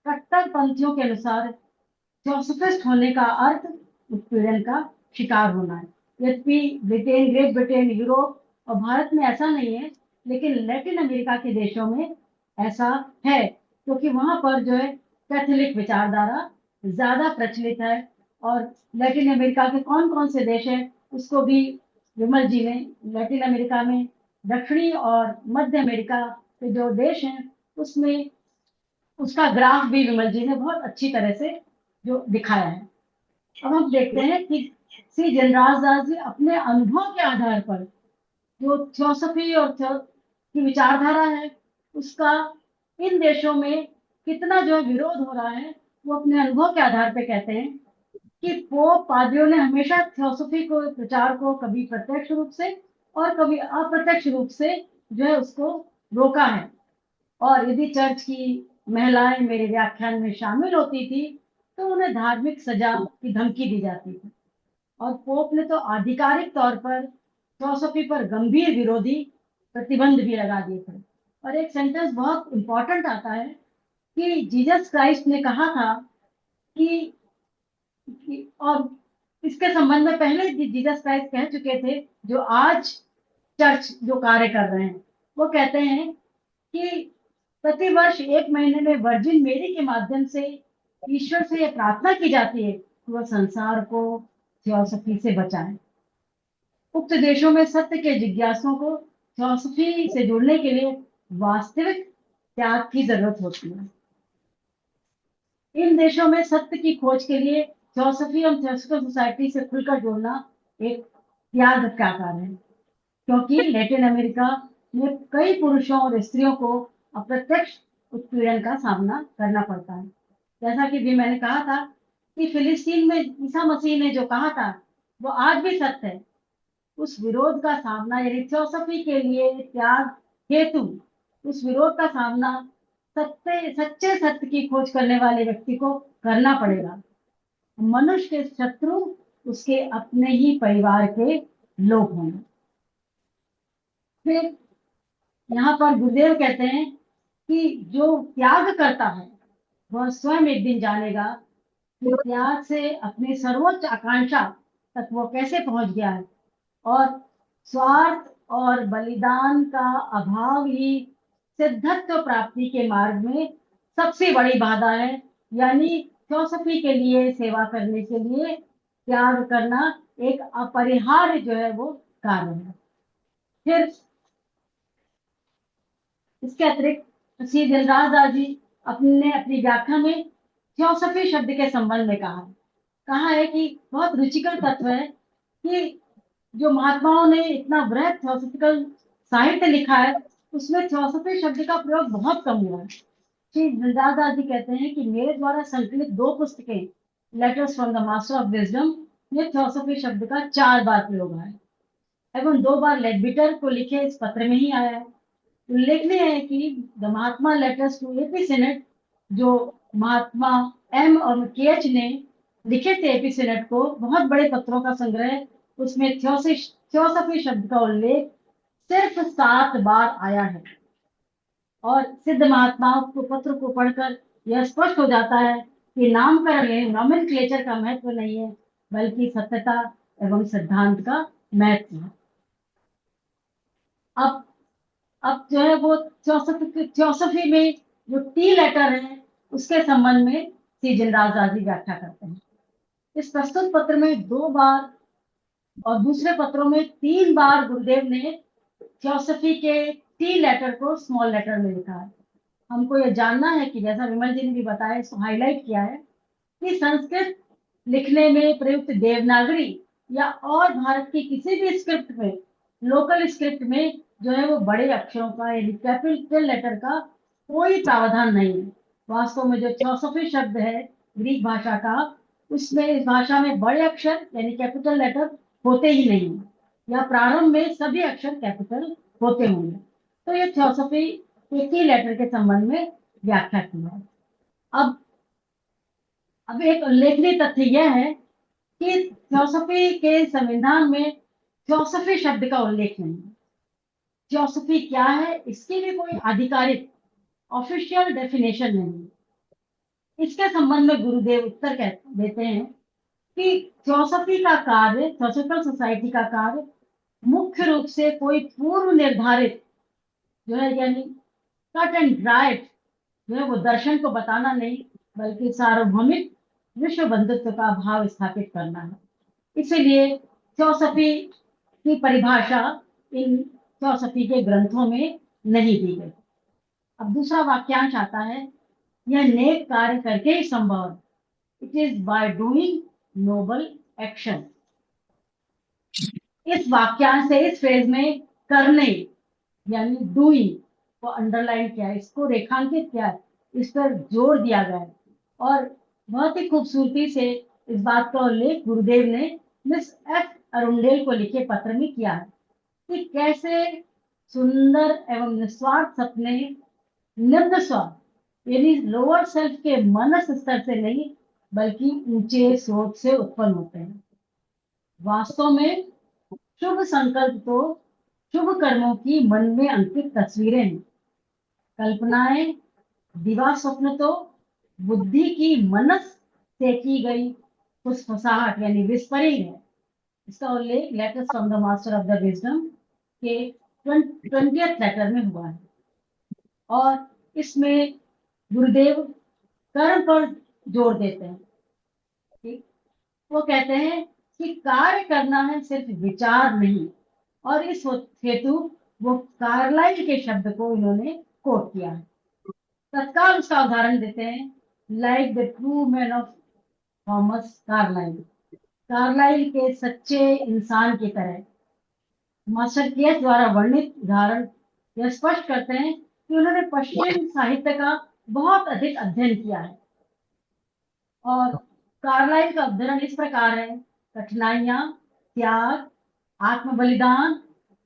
कट्टरपंथियों के अनुसार थियोसॉफिस्ट होने का अर्थ उत्पीड़न का शिकार होना है। यद्यपि ब्रिटेन, ग्रेट ब्रिटेन, यूरोप और भारत में ऐसा नहीं है, लेकिन लैटिन अमेरिका के देशों में ऐसा है, क्योंकि वहां पर जो है कैथोलिक विचारधारा ज्यादा प्रचलित है। और लैटिन अमेरिका के कौन कौन से देश है उसको भी विमल जी ने, लैटिन अमेरिका में दक्षिणी और मध्य अमेरिका के जो देश हैं उसमें उसका ग्राफ भी विमल जी ने बहुत अच्छी तरह से जो दिखाया है। अब हम देखते हैं कि श्री जनराज दास जी अपने अनुभव के आधार पर जो थियोसॉफी और की विचारधारा है उसका इन देशों में कितना जो विरोध हो रहा है, वो अपने अनुभव के आधार पर कहते हैं कि पोप पादरियों ने हमेशा थियोसॉफी को, प्रचार को कभी प्रत्यक्ष रूप से और कभी अप्रत्यक्ष रूप से जो है उसको रोका है। और यदि चर्च की महिलाएं मेरे व्याख्यान में शामिल होती थी तो उन्हें धार्मिक सजा की धमकी दी जाती थी। और पोप ने तो आधिकारिक तौर पर फिलोसफी पर गंभीर विरोधी प्रतिबंध भी लगा दिए थे। और एक सेंटेंस बहुत इंपॉर्टेंट आता है कि जीसस क्राइस्ट ने कहा था कि, और इसके संबंध में पहले जीसस क्राइस्ट कह चुके थे, जो आज चर्च जो कार्य कर रहे हैं वो कहते हैं कि प्रतिवर्ष 1 महीने में वर्जिन मेरी के माध्यम से ईश्वर से यह प्रार्थना की जाती है कि वह संसार को थियोसॉफी से बचाए। उक्त देशों में सत्य के जिज्ञासुओं को थियोसॉफी से जुड़ने के लिए वास्तविक त्याग की जरूरत होती है। इन देशों में सत्य की खोज के लिए थियोसॉफी और थियोसॉफिकल सोसाइटी से खुलकर जुड़ना एक त्याग का कार्य है, क्योंकि लैटिन अमेरिका में कई पुरुषों और स्त्रियों को अप्रत्यक्ष उत्पीड़न का सामना करना पड़ता है। जैसा कि भी मैंने कहा था कि फिलिस्तीन में ईसा मसीह ने जो कहा था वो आज भी सत्य है। उस विरोध का सामना, यानी थियोसॉफी के लिए त्याग हेतु उस विरोध का सामना सच्चे सत्य की खोज करने वाले व्यक्ति को करना पड़ेगा। मनुष्य के शत्रु उसके अपने ही परिवार के लोग होंगे। फिर यहाँ पर गुरुदेव कहते हैं कि जो त्याग करता है वह स्वयं एक दिन जानेगा कि त्याग से अपनी सर्वोच्च आकांक्षा तक वो कैसे पहुंच गया है। और स्वार्थ और बलिदान का अभाव ही सिद्धत्व प्राप्ति के मार्ग में सबसे बड़ी बाधा है। यानी फिलोसफी के लिए, सेवा करने के लिए त्याग करना एक अपरिहार्य जो है वो कार्य है। फिर इसके अतिरिक्त श्री दिलराज दास जी अपने अपनी व्याख्या में थियोसॉफी शब्द के संबंध में कहा है कि बहुत रुचिकर तत्व है कि जो महात्माओं ने इतना वृहद थियोसॉफिकल साहित्य लिखा है उसमें थियोसॉफी शब्द का प्रयोग बहुत कम हुआ है। श्री दिलराज दास जी कहते हैं कि मेरे द्वारा संकलित 2 पुस्तकें, letters from the master of wisdom, में थियोसॉफी शब्द का 4 बार प्रयोग है एवं 2 बार लेडबिटर को लिखे इस पत्र में ही आया है। उल्लेखनीय है कि the Mahatma letters to AP Sinnett, जो महात्मा एम और के एच ने लिखे थे एपी सिनेट को, बहुत बड़े पत्रों का संग्रह, उसमें थियोसॉफी शब्द का उल्लेख सिर्फ 7 बार आया है। और सिद्ध महात्माओं को पत्र को पढ़कर यह स्पष्ट हो जाता है कि नामकरण में नॉमेनक्लेचर का महत्व नहीं है, बल्कि सत्यता एवं सिद्धांत का महत्व है। अब जो है वो थियोसॉफी में जो टी लेटर है उसके संबंध में श्री जिनराज दास जी व्याख्या करते हैं। इस प्रस्तुत पत्र में 2 बार और दूसरे पत्रों में 3 बार गुरुदेव ने थियोसॉफी के टी लेटर को स्मॉल लेटर में लिखा है। हमको यह जानना है कि जैसा विमल जी ने भी बताया, इसको हाईलाइट किया है कि संस्कृत लिखने में प्रयुक्त देवनागरी या और भारत की किसी भी स्क्रिप्ट में, लोकल स्क्रिप्ट में जो है वो बड़े अक्षरों का यानी कैपिटल लेटर का कोई प्रावधान नहीं है। वास्तव में जो थियोसॉफी शब्द है ग्रीक भाषा का, उसमें इस भाषा में बड़े अक्षर यानी कैपिटल लेटर होते ही नहीं है, या प्रारंभ में सभी अक्षर कैपिटल होते होंगे। तो ये थियोसॉफी के की लेटर के संबंध में व्याख्या की है। अब एक उल्लेखनीय तथ्य यह है कि थियोसॉफी के संविधान में थियोसॉफी शब्द का उल्लेख नहीं है। थियोसॉफी क्या है इसकी भी कोई आधिकारिक ऑफिशियल डेफिनेशन नहीं। इसके संबंध में गुरुदेव उत्तर देते हैं कि थियोसॉफी का कार्य, थियोसॉफिकल सोसाइटी का कार्य मुख्य रूप से कोई पूर्व निर्धारित जो है, यानी कट एंड ड्राइड जो है वो दर्शन को बताना नहीं, बल्कि सार्वभौमिक विश्व बंधुत्व का भाव स्थापित करना है। इसीलिए थियोसॉफी की परिभाषा इन थियोसॉफी के ग्रंथों में नहीं दी गई। अब दूसरा वाक्यांश आता है, यह नेक कार्य करके ही संभव है। It is by doing noble action. इस वाक्यांश से, इस फ्रेज में करने यानी डूइंग को अंडरलाइन किया है, इसको रेखांकित किया है, इस पर जोर दिया गया है। और बहुत ही खूबसूरती से इस बात का उल्लेख गुरुदेव ने मिस एफ अरुंडेल को लिखे पत्र में किया है कि कैसे सुंदर एवं निस्वार्थ सपने निम्न स्व यानी लोअर सेल्फ के मनस स्तर से नहीं, बल्कि ऊंचे सोच से उत्पन्न होते हैं। वास्तव में शुभ संकल्प तो शुभ कर्मों की मन में अंकित तस्वीरें हैं। कल्पनाएं, दिवा स्वप्न तो बुद्धि की मनस से की गई फुसफुसाहट यानी विस्परिंग है। इसका उल्लेख letters from the master of the wisdom के 20th लेटर में हुआ है। और इसमें गुरुदेव कर्म पर जोर देते हैं। ठीक? वो कहते हैं कि कार्य करना है, सिर्फ विचार नहीं। और इस हेतु वो कार्लाइल के शब्द को इन्होंने कोट किया है। तत्काल उसका उदाहरण देते हैं, like the true man of Thomas Carlyle. Carlyle के सच्चे इंसान की तरह। मास्टर केस द्वारा वर्णित उदाहरण यह स्पष्ट करते हैं कि उन्होंने पश्चिम साहित्य का बहुत अधिक अध्ययन किया है। और कार्लाइल का अध्ययन इस प्रकार है, कठिनाइयां, त्याग, आत्म बलिदान,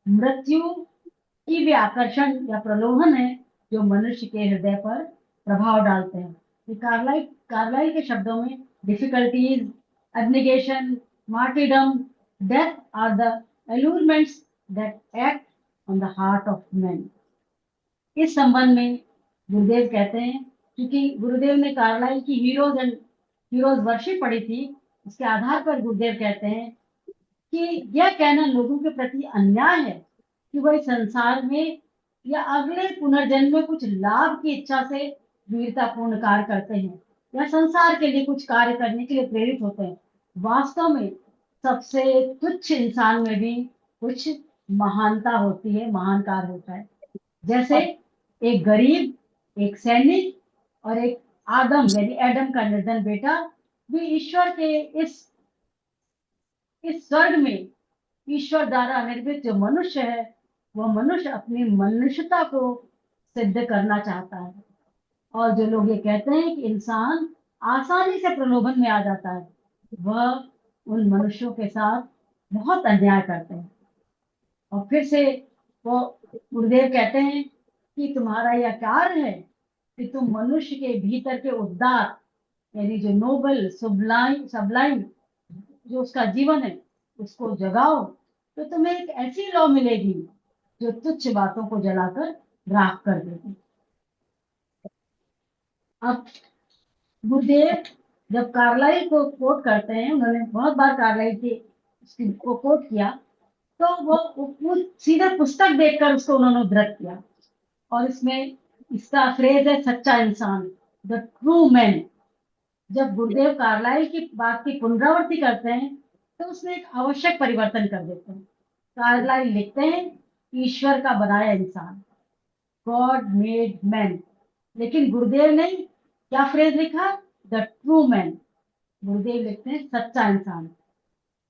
मृत्यु की वे आकर्षण या प्रलोभन है जो मनुष्य के हृदय पर प्रभाव डालते हैं। कार्लाइल के शब्दों में difficulties, abnegation, martyrdom, death are the allurements that act on the heart of man. इस संबंध में गुरुदेव कहते हैं, क्योंकि गुरुदेव ने कार्लाइल की हीरोज वर्शिप पढ़ी थी, उसके आधार पर गुरुदेव कहते हैं कि यह कहना लोगों के प्रति अन्याय है कि वह संसार में या अगले पुनर्जन्म में कुछ लाभ की इच्छा से वीरतापूर्ण कार्य करते हैं या संसार के लिए कुछ कार्य करने के लिए प्रेरित होते हैं। वास्तव में सबसे तुच्छ इंसान में भी कुछ महानता होती है, महान कार्य होता है। जैसे एक गरीब, एक सैनिक और एक आदम यानी एडम का निर्धन बेटा भी ईश्वर के इस स्वर्ग में ईश्वर द्वारा निर्मित जो मनुष्य है, वह मनुष्य अपनी मनुष्यता को सिद्ध करना चाहता है। और जो लोग ये कहते हैं कि इंसान आसानी से प्रलोभन में आ जाता है, वह उन मनुष्यों के साथ बहुत अन्याय करते हैं। और फिर से वो गुरुदेव कहते हैं कि तुम्हारा यह कार्य है कि तुम मनुष्य के भीतर के उद्दार यानी जो नोबल सबलाइन जो उसका जीवन है उसको जगाओ, तो तुम्हें एक ऐसी लौ मिलेगी जो तुच्छ बातों को जलाकर राख कर देगी। अब गुरुदेव जब कार्लाइल को कोट करते हैं, उन्होंने बहुत बार कार्लाइल को कोट किया, तो वो सीधा पुस्तक देखकर उसको उन्होंने उद्धृत किया। और इसमें इसका फ्रेज है सच्चा इंसान, द ट्रू मैन। जब गुरुदेव कार्लाइल की बात की पुनरावृत्ति करते हैं, तो उसमें एक आवश्यक परिवर्तन कर देते हैं। कार्लाइल लिखते हैं ईश्वर का बनाया इंसान, गॉड मेड मैन। लेकिन गुरुदेव ने क्या फ्रेज लिखा, द ट्रू मैन। गुरुदेव लिखते हैं सच्चा इंसान।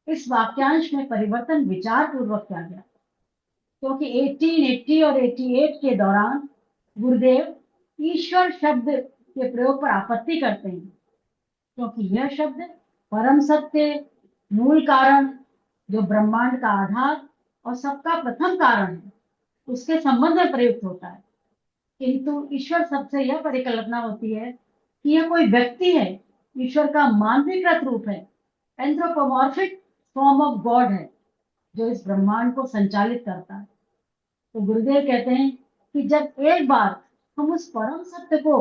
इस वाक्यांश में परिवर्तन विचार पूर्वक किया गया, क्योंकि 1880 और 88 के दौरान गुरुदेव ईश्वर शब्द के प्रयोग पर आपत्ति करते हैं, क्योंकि यह शब्द परम सत्य, मूल कारण, जो ब्रह्मांड का आधार और सबका प्रथम कारण है, उसके संबंध में प्रयुक्त होता है। किंतु ईश्वर शब्द से यह परिकल्पना होती है कि यह कोई व्यक्ति है, ईश्वर का मानवीकृत रूप है, एंथ्रोपोमॉर्फिक फॉर्म ऑफ गॉड है, जो इस ब्रह्मांड को संचालित करता है। तो गुरुदेव कहते हैं कि जब एक बार हम उस परम सत्य को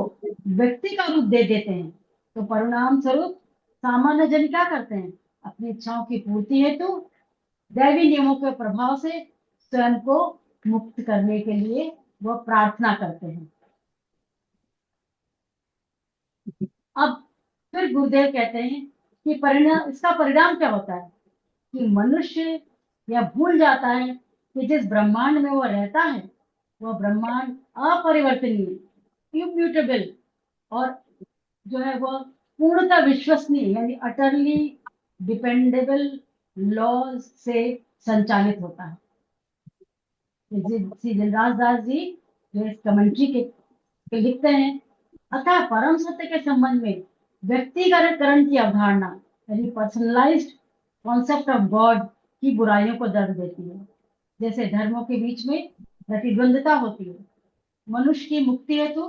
व्यक्ति का रूप दे देते हैं तो परिणाम स्वरूप सामान्य जन क्या करते हैं, अपनी इच्छाओं की पूर्ति हेतु दैवी नियमों के प्रभाव से स्वयं को मुक्त करने के लिए वह प्रार्थना करते हैं। अब फिर गुरुदेव कहते हैं कि इसका परिणाम क्या होता है कि मनुष्य यह भूल जाता है कि जिस ब्रह्मांड में वह रहता है वह ब्रह्मांड अपरिवर्तनीय, इम्यूटेबल और जो है वह पूर्णतः विश्वसनीय यानी अटरली डिपेंडेबल लॉज से संचालित होता है। श्री जिनराज दास जी जो इस कमेंट्री के लिखते हैं, अतः परम सत्य के संबंध में व्यक्तिगतकरण की अवधारणा यानी पर्सनलाइज्ड कॉन्सेप्ट ऑफ गॉड की बुराइयों को दर्ज देती है। जैसे धर्मों के बीच में प्रतिद्वंदता होती है, मनुष्य की मुक्ति हेतु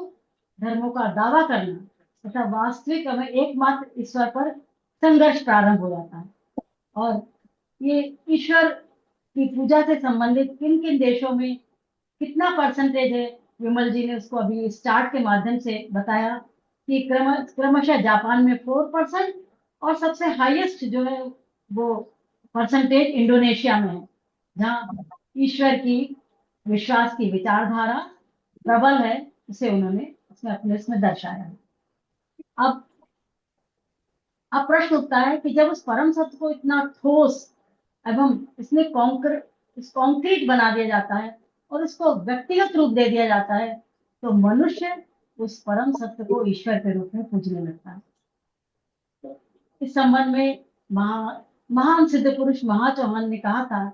धर्मों का दावा करना तथा वास्तविक में एकमात्र ईश्वर पर संघर्ष प्रारंभ हो जाता है। और ये ईश्वर की पूजा से संबंधित किन किन देशों में कितना परसेंटेज है, विमल जी ने उसको अभी इस चार्ट के माध्यम से बताया कि क्रमशः जापान में 4% और सबसे हाईएस्ट जो है वो परसेंटेज इंडोनेशिया में है, जहाँ ईश्वर की विश्वास की विचारधारा प्रबल है, इसे उन्होंने उसमें अपने इसमें दर्शाया है। अब प्रश्न उठता है कि जब उस परम सत्य को इतना ठोस एवं इसमें कॉन्क्रीट बना दिया जाता है और उसको व्यक्तिगत रूप दे दिया जाता है तो मनुष्य उस परम सत्य को ईश्वर के रूप में पूजने लगता है। तो इस संबंध में महान सिद्ध पुरुष महाचौहान ने कहा था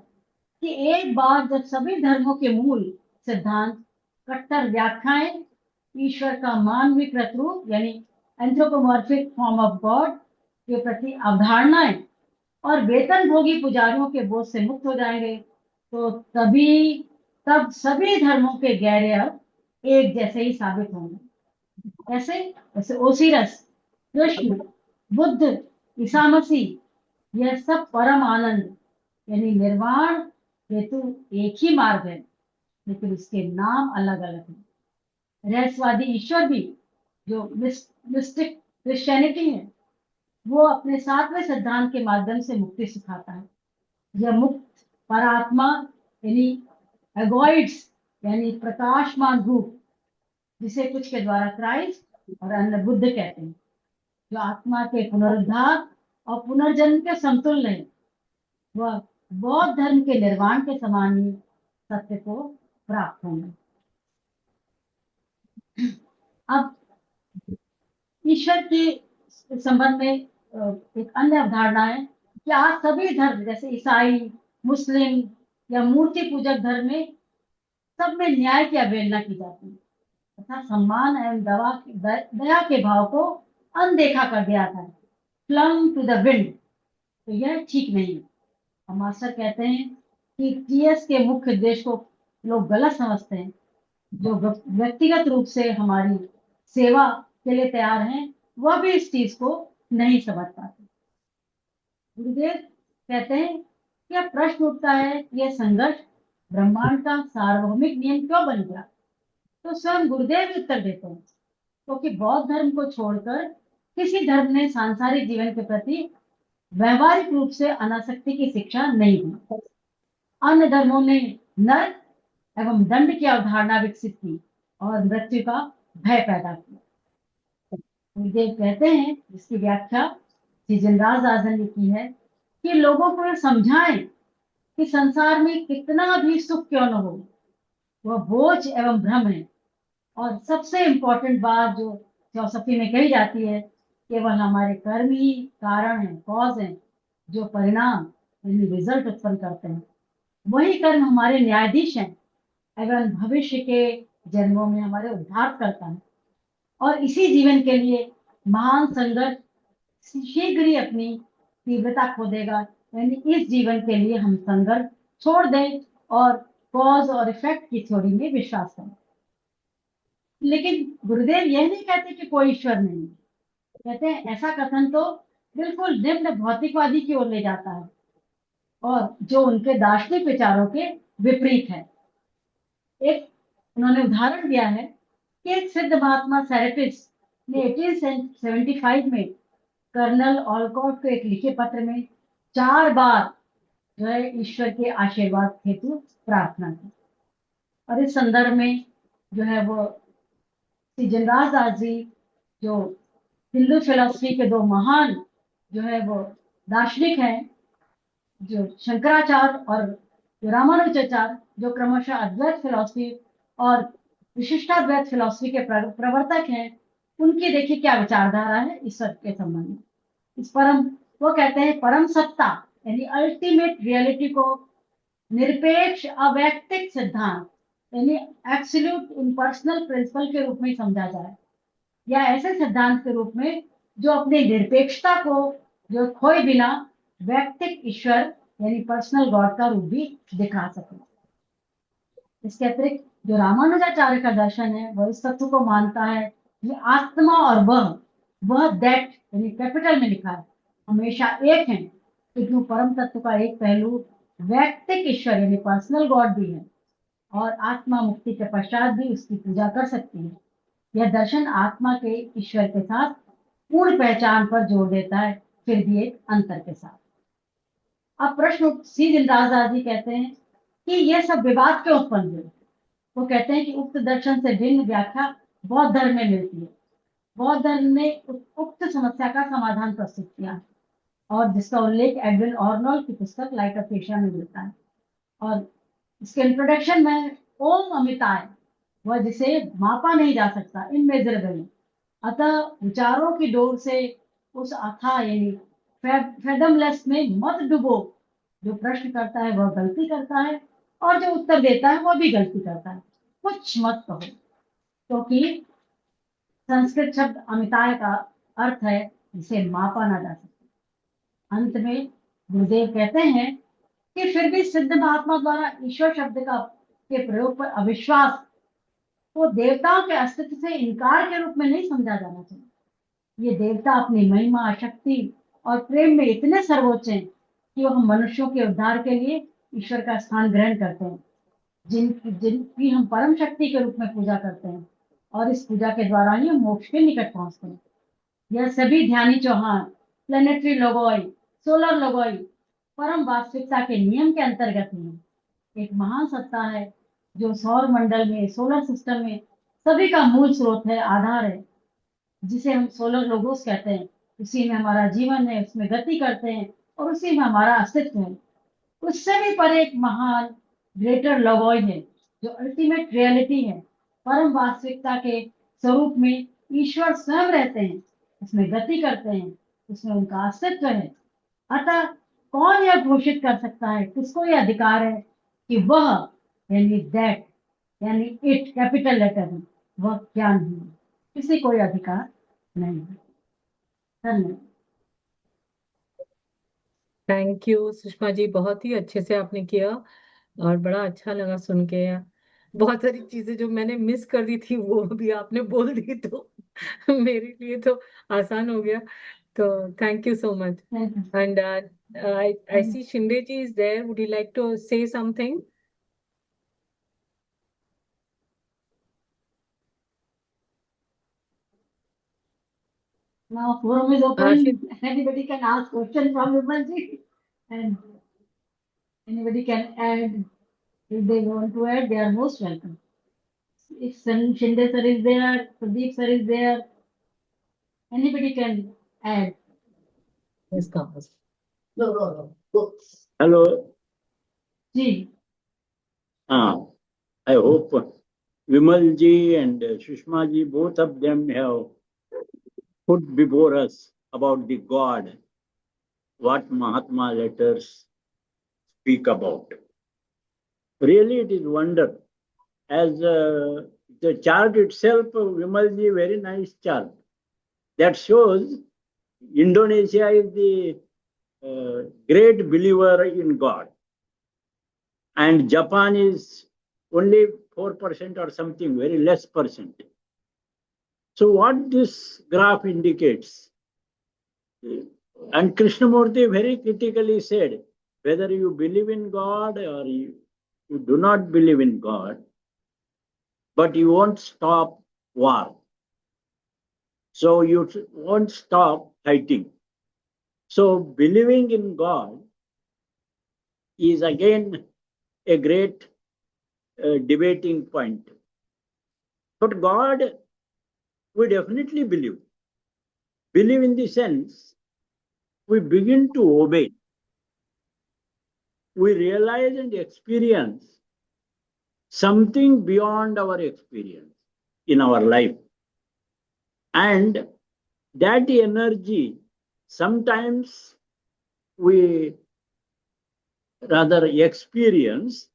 कि एक बार जब सभी धर्मों के मूल सिद्धांत, कट्टर व्याख्याएं, ईश्वर का मानवीकृत रूप यानी एंथ्रोपोमॉर्फिक फॉर्म ऑफ गॉड के प्रति अवधारणाएं और वेतन भोगी पुजारियों के बोझ से मुक्त हो जाएंगे तो तब सभी धर्मों के गहरे अर्थ एक जैसे ही साबित होंगे। कैसे? जैसे ओसिरस, कृष्ण, बुद्ध, ईसा मसीह, यह सब परम आनंद यानी निर्वाण हेतु एक ही मार्ग है, लेकिन उसके नाम अलग अलग हैं। रहस्यवादी ईश्वर भी जो मिस्टिक क्रिश्चियनिटी है वो अपने 7वें सिद्धांत के माध्यम से मुक्ति सिखाता है। यह मुक्त परात्मा यानी एगोइड्स यानी प्रकाशमान रूप, जिसे कुछ के द्वारा क्राइस्ट और अन्य बुद्ध कहते हैं, जो आत्मा के पुनरुद्धार और पुनर्जन्म के समतुल्य है, वह बौद्ध धर्म के निर्वाण के समान ही सत्य को प्राप्त होंगे। अब ईश्वर के संबंध में एक अन्य अवधारणा है कि आज सभी धर्म जैसे ईसाई, मुस्लिम या मूर्ति पूजक धर्म में सब में न्याय की अवहेलना की जाती है तथा सम्मान एवं दया के भाव को अनदेखा कर दिया था, फ्लंग टू द विंड। तो यह ठीक नहीं है। और मास्टर कहते हैं कि टीएस के मुख्य उद्देश्य को लोग गलत समझते हैं। जो व्यक्तिगत रूप से हमारी सेवा के लिए तैयार हैं वह भी इस चीज को नहीं समझ पाते। गुरुदेव कहते हैं कि अब प्रश्न उठता है कि यह संघर्ष ब्रह्मांड का सार्वभौमिक नियम क्यों बन गया? तो स्वयं गुरुदेव उत्तर देते हैं क्योंकि बौद्ध धर्म को छोड़कर किसी धर्म ने सांसारिक जीवन के प्रति व्यवहारिक रूप से अनासक्ति की शिक्षा नहीं दी। अन्य धर्मों ने नरक एवं दंड की अवधारणा विकसित की और मृत्यु का भय पैदा किया। गुरुदेव कहते हैं, जिसकी व्याख्या श्री जिनराज आजन ने की है, कि लोगों को यह समझाएं कि संसार में कितना भी सुख क्यों न हो वह बोझ एवं भ्रम है। और सबसे इम्पोर्टेंट बात जो फिलॉसफी में कही जाती है, केवल हमारे कर्म ही कारण है, कॉज है, जो परिणाम यानी रिजल्ट उत्पन्न करते हैं, वही कर्म हमारे न्यायाधीश हैं एवं भविष्य के जन्मों में हमारे उद्धार करता है। और इसी जीवन के लिए महान संघर्ष शीघ्र ही अपनी तीव्रता खो देगा, यानी इस जीवन के लिए हम संघर्ष छोड़ दें और कॉज और इफेक्ट की थ्योरी में विश्वास करें। लेकिन गुरुदेव यह नहीं कहते कि कोई ईश्वर नहीं, कहते हैं ऐसा कथन तो बिल्कुल निम्न भौतिकवादी की ओर ले जाता है और जो उनके दार्शनिक विचारों के विपरीत है। एक उन्होंने उदाहरण दिया है कि एक सिद्ध महात्मा सेरेपिस ने 1875 में कर्नल ऑलकॉट को एक लिखे पत्र में 4 बार जो है ईश्वर के आशीर्वाद हेतु प्रार्थना की। और इस संदर्भ में जो है वो श्री जनराज दास जी, जो हिंदू फिलोसफी के 2 महान जो है वो दार्शनिक हैं, जो शंकराचार्य और जो रामानुजाचार्य, जो क्रमशः अद्वैत फिलोसफी और विशिष्टाद्वैत फिलोसफी के प्रवर्तक हैं, उनकी देखिए क्या विचारधारा है ईश्वर के संबंध में। इस परम वो कहते हैं परम सत्ता यानी अल्टीमेट रियलिटी को निरपेक्ष अवैयक्तिक सिद्धांत यानी एब्सोल्यूट इम्पर्सनल प्रिंसिपल के रूप में समझा जाए, या ऐसे सिद्धांत के रूप में जो अपनी निरपेक्षता को जो खोए बिना वैयक्तिक ईश्वर यानी पर्सनल गॉड का रूप भी दिखा सके। इसके अतिरिक्त जो रामानुजाचार्य का दर्शन है वह इस तत्व को मानता है कि आत्मा और वह दैट यानी कैपिटल में लिखा है हमेशा एक है, क्योंकि परम तत्व का एक पहलू वैयक्तिक ईश्वर यानी पर्सनल गॉड भी है और आत्मा मुक्ति के पश्चात भी उसकी पूजा कर सकती है। यह दर्शन आत्मा के ईश्वर के साथ पूर्ण पहचान पर जोर देता है, फिर भी एक अंतर के साथ। अब प्रश्न सी दिलदास जी कहते हैं कि यह सब विवाद क्यों उत्पन्न हुए। वो कहते हैं कि उक्त दर्शन से भिन्न व्याख्या बौद्ध धर्म में मिलती है। बौद्ध धर्म ने उक्त समस्या का समाधान प्रस्तुत किया और जिसका उल्लेख एडविन ऑर्नोल्ड की पुस्तक लाइट ऑफ एशिया में मिलता है। और इसके इंट्रोडक्शन में ओम अमिताय वह जिसे मापा नहीं जा सकता, इनमेजरेबल, अतः विचारों की डोर से उस अथाह यानी फैदमलेस में मत डूबो। जो प्रश्न करता है वह गलती करता है और जो उत्तर देता है वह भी गलती करता है, कुछ मत कहो। क्योंकि संस्कृत शब्द अमिताय का अर्थ है जिसे मापा ना जा सके। अंत में गुरुदेव कहते हैं कि फिर भी सिद्ध महात्मा द्वारा ईश्वर शब्द का के प्रयोग पर अविश्वास तो देवताओं के अस्तित्व से इनकार के रूप में नहीं समझा जाना चाहिए। ये देवता अपनी महिमा, शक्ति और प्रेम में इतने सर्वोच्च हैं कि वह मनुष्यों के उद्धार के लिए ईश्वर का स्थान ग्रहण करते हैं, जिनकी हम परम शक्ति के रूप में पूजा करते हैं और इस पूजा के द्वारा ही हम मोक्ष के निकट पहुंचते हैं। यह सभी ध्यानी चौहान, प्लेनेटरी लोगोई, सोलर लोगोई परम वास्तविकता के नियम के अंतर्गत है। एक महान सत्ता है जो सौर मंडल में, सोलर सिस्टम में सभी का मूल स्रोत है, आधार है, जिसे हम सोलर लोगोस कहते हैं। उसी में हमारा जीवन है, उसमें गति करते हैं और उसी में हमारा अस्तित्व है। उससे भी पर एक महान ग्रेटर लोगोई है जो अल्टीमेट रियलिटी है, परम वास्तविकता के स्वरूप में ईश्वर स्वयं रहते हैं, उसमें गति करते हैं, उसमें उनका अस्तित्व है। अतः कौन यह घोषित कर सकता है, किसको यह अधिकार है कि वह यानी दैट यानी इट कैपिटल लेटर में वह क्या नहीं है। किसी कोई अधिकार नहीं है। धन्यवाद। थैंक यू सुषमा जी, बहुत ही अच्छे से आपने किया और बड़ा अच्छा लगा सुन के। बहुत सारी चीजें जो मैंने मिस कर दी थी वो भी आपने बोल दी, तो मेरे लिए तो आसान हो गया। तो thank you so much. And I see Shinde ji is there. Would you like to say something? Now forum is open. Shinde, Anybody can ask question from Vimalji, and anybody can add. If they want to add, they are most welcome. If Shinde sir is there, Pradeep sir is there, anybody can add. yes, Kamas. Hello. Ji. I hope Vimal ji and Sushma ji, both of them have put before us about the God, what Mahatma letters speak about. Really, it is wonder. As the chart itself, Vimal ji, very nice chart. That shows Indonesia is the great believer in God. And Japan is only 4% or something, very less percent. So what this graph indicates, and Krishnamurti very critically said, whether you believe in God or you do not believe in God, but you won't stop war. So you won't stop fighting. So believing in God is again a great debating point. But God, we definitely believe. Believe in the sense we begin to obey. We realize and experience something beyond our experience in our life. And that energy, sometimes we rather experience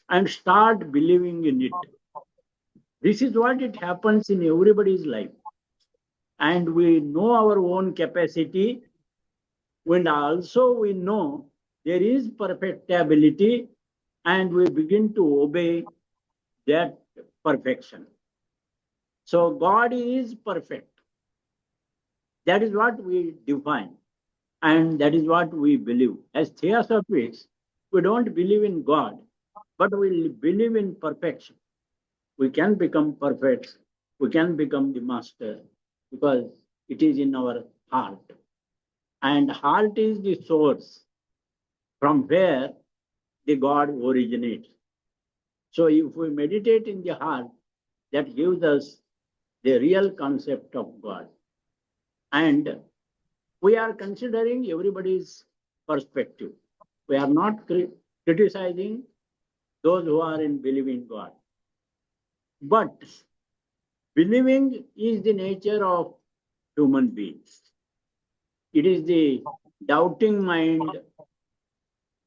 and start believing in it. This is what it happens in everybody's life. And we know our own capacity, and also we know there is perfectibility, and we begin to obey that perfection. So God is perfect. That is what we define, and that is what we believe. As Theosophists, we don't believe in God, but we believe in perfection. We can become perfect, we can become the master, because it is in our heart. And heart is the source from where the God originates. So if we meditate in the heart, that gives us the real concept of God. And we are considering everybody's perspective. We are not criticizing those who are in believing God. But believing is the nature of human beings. It is the doubting mind,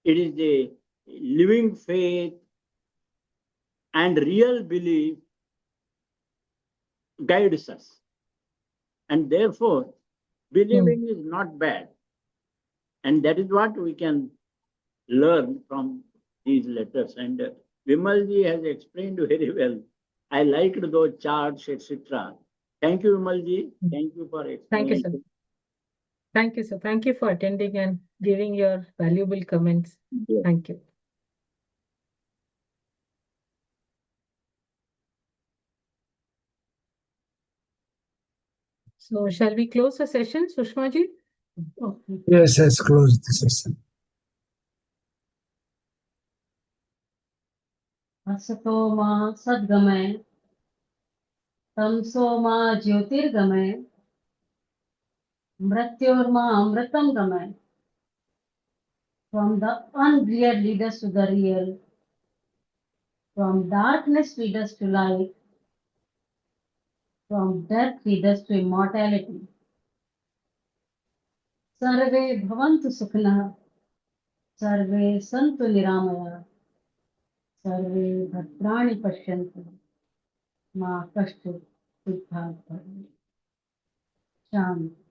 it is the living faith, and real belief guides us. And therefore, believing is not bad. And that is what we can learn from these letters. And Vimalji has explained very well. I liked those charts, etc. Thank you, Vimalji. Thank you for Thank you, sir. explaining. Thank you, sir. Thank you for attending and giving your valuable comments. Yes. Thank you. So shall we close the session, Sushma ji? Okay. Yes, let's close the session. असतो मा सद्गमय तमसो मा ज्योतिर्गमय मृत्योर्मा अमृतं गमय. From the unreal lead us to the real, from darkness lead us to light, from death lead us to immortality. सर्वे भवन्तु सुखिनः, सर्वे सन्तु निरामयाः, सर्वे भद्राणि पश्यन्तु, मा कश्चित् दुःखात् भवेत्. शान्ति.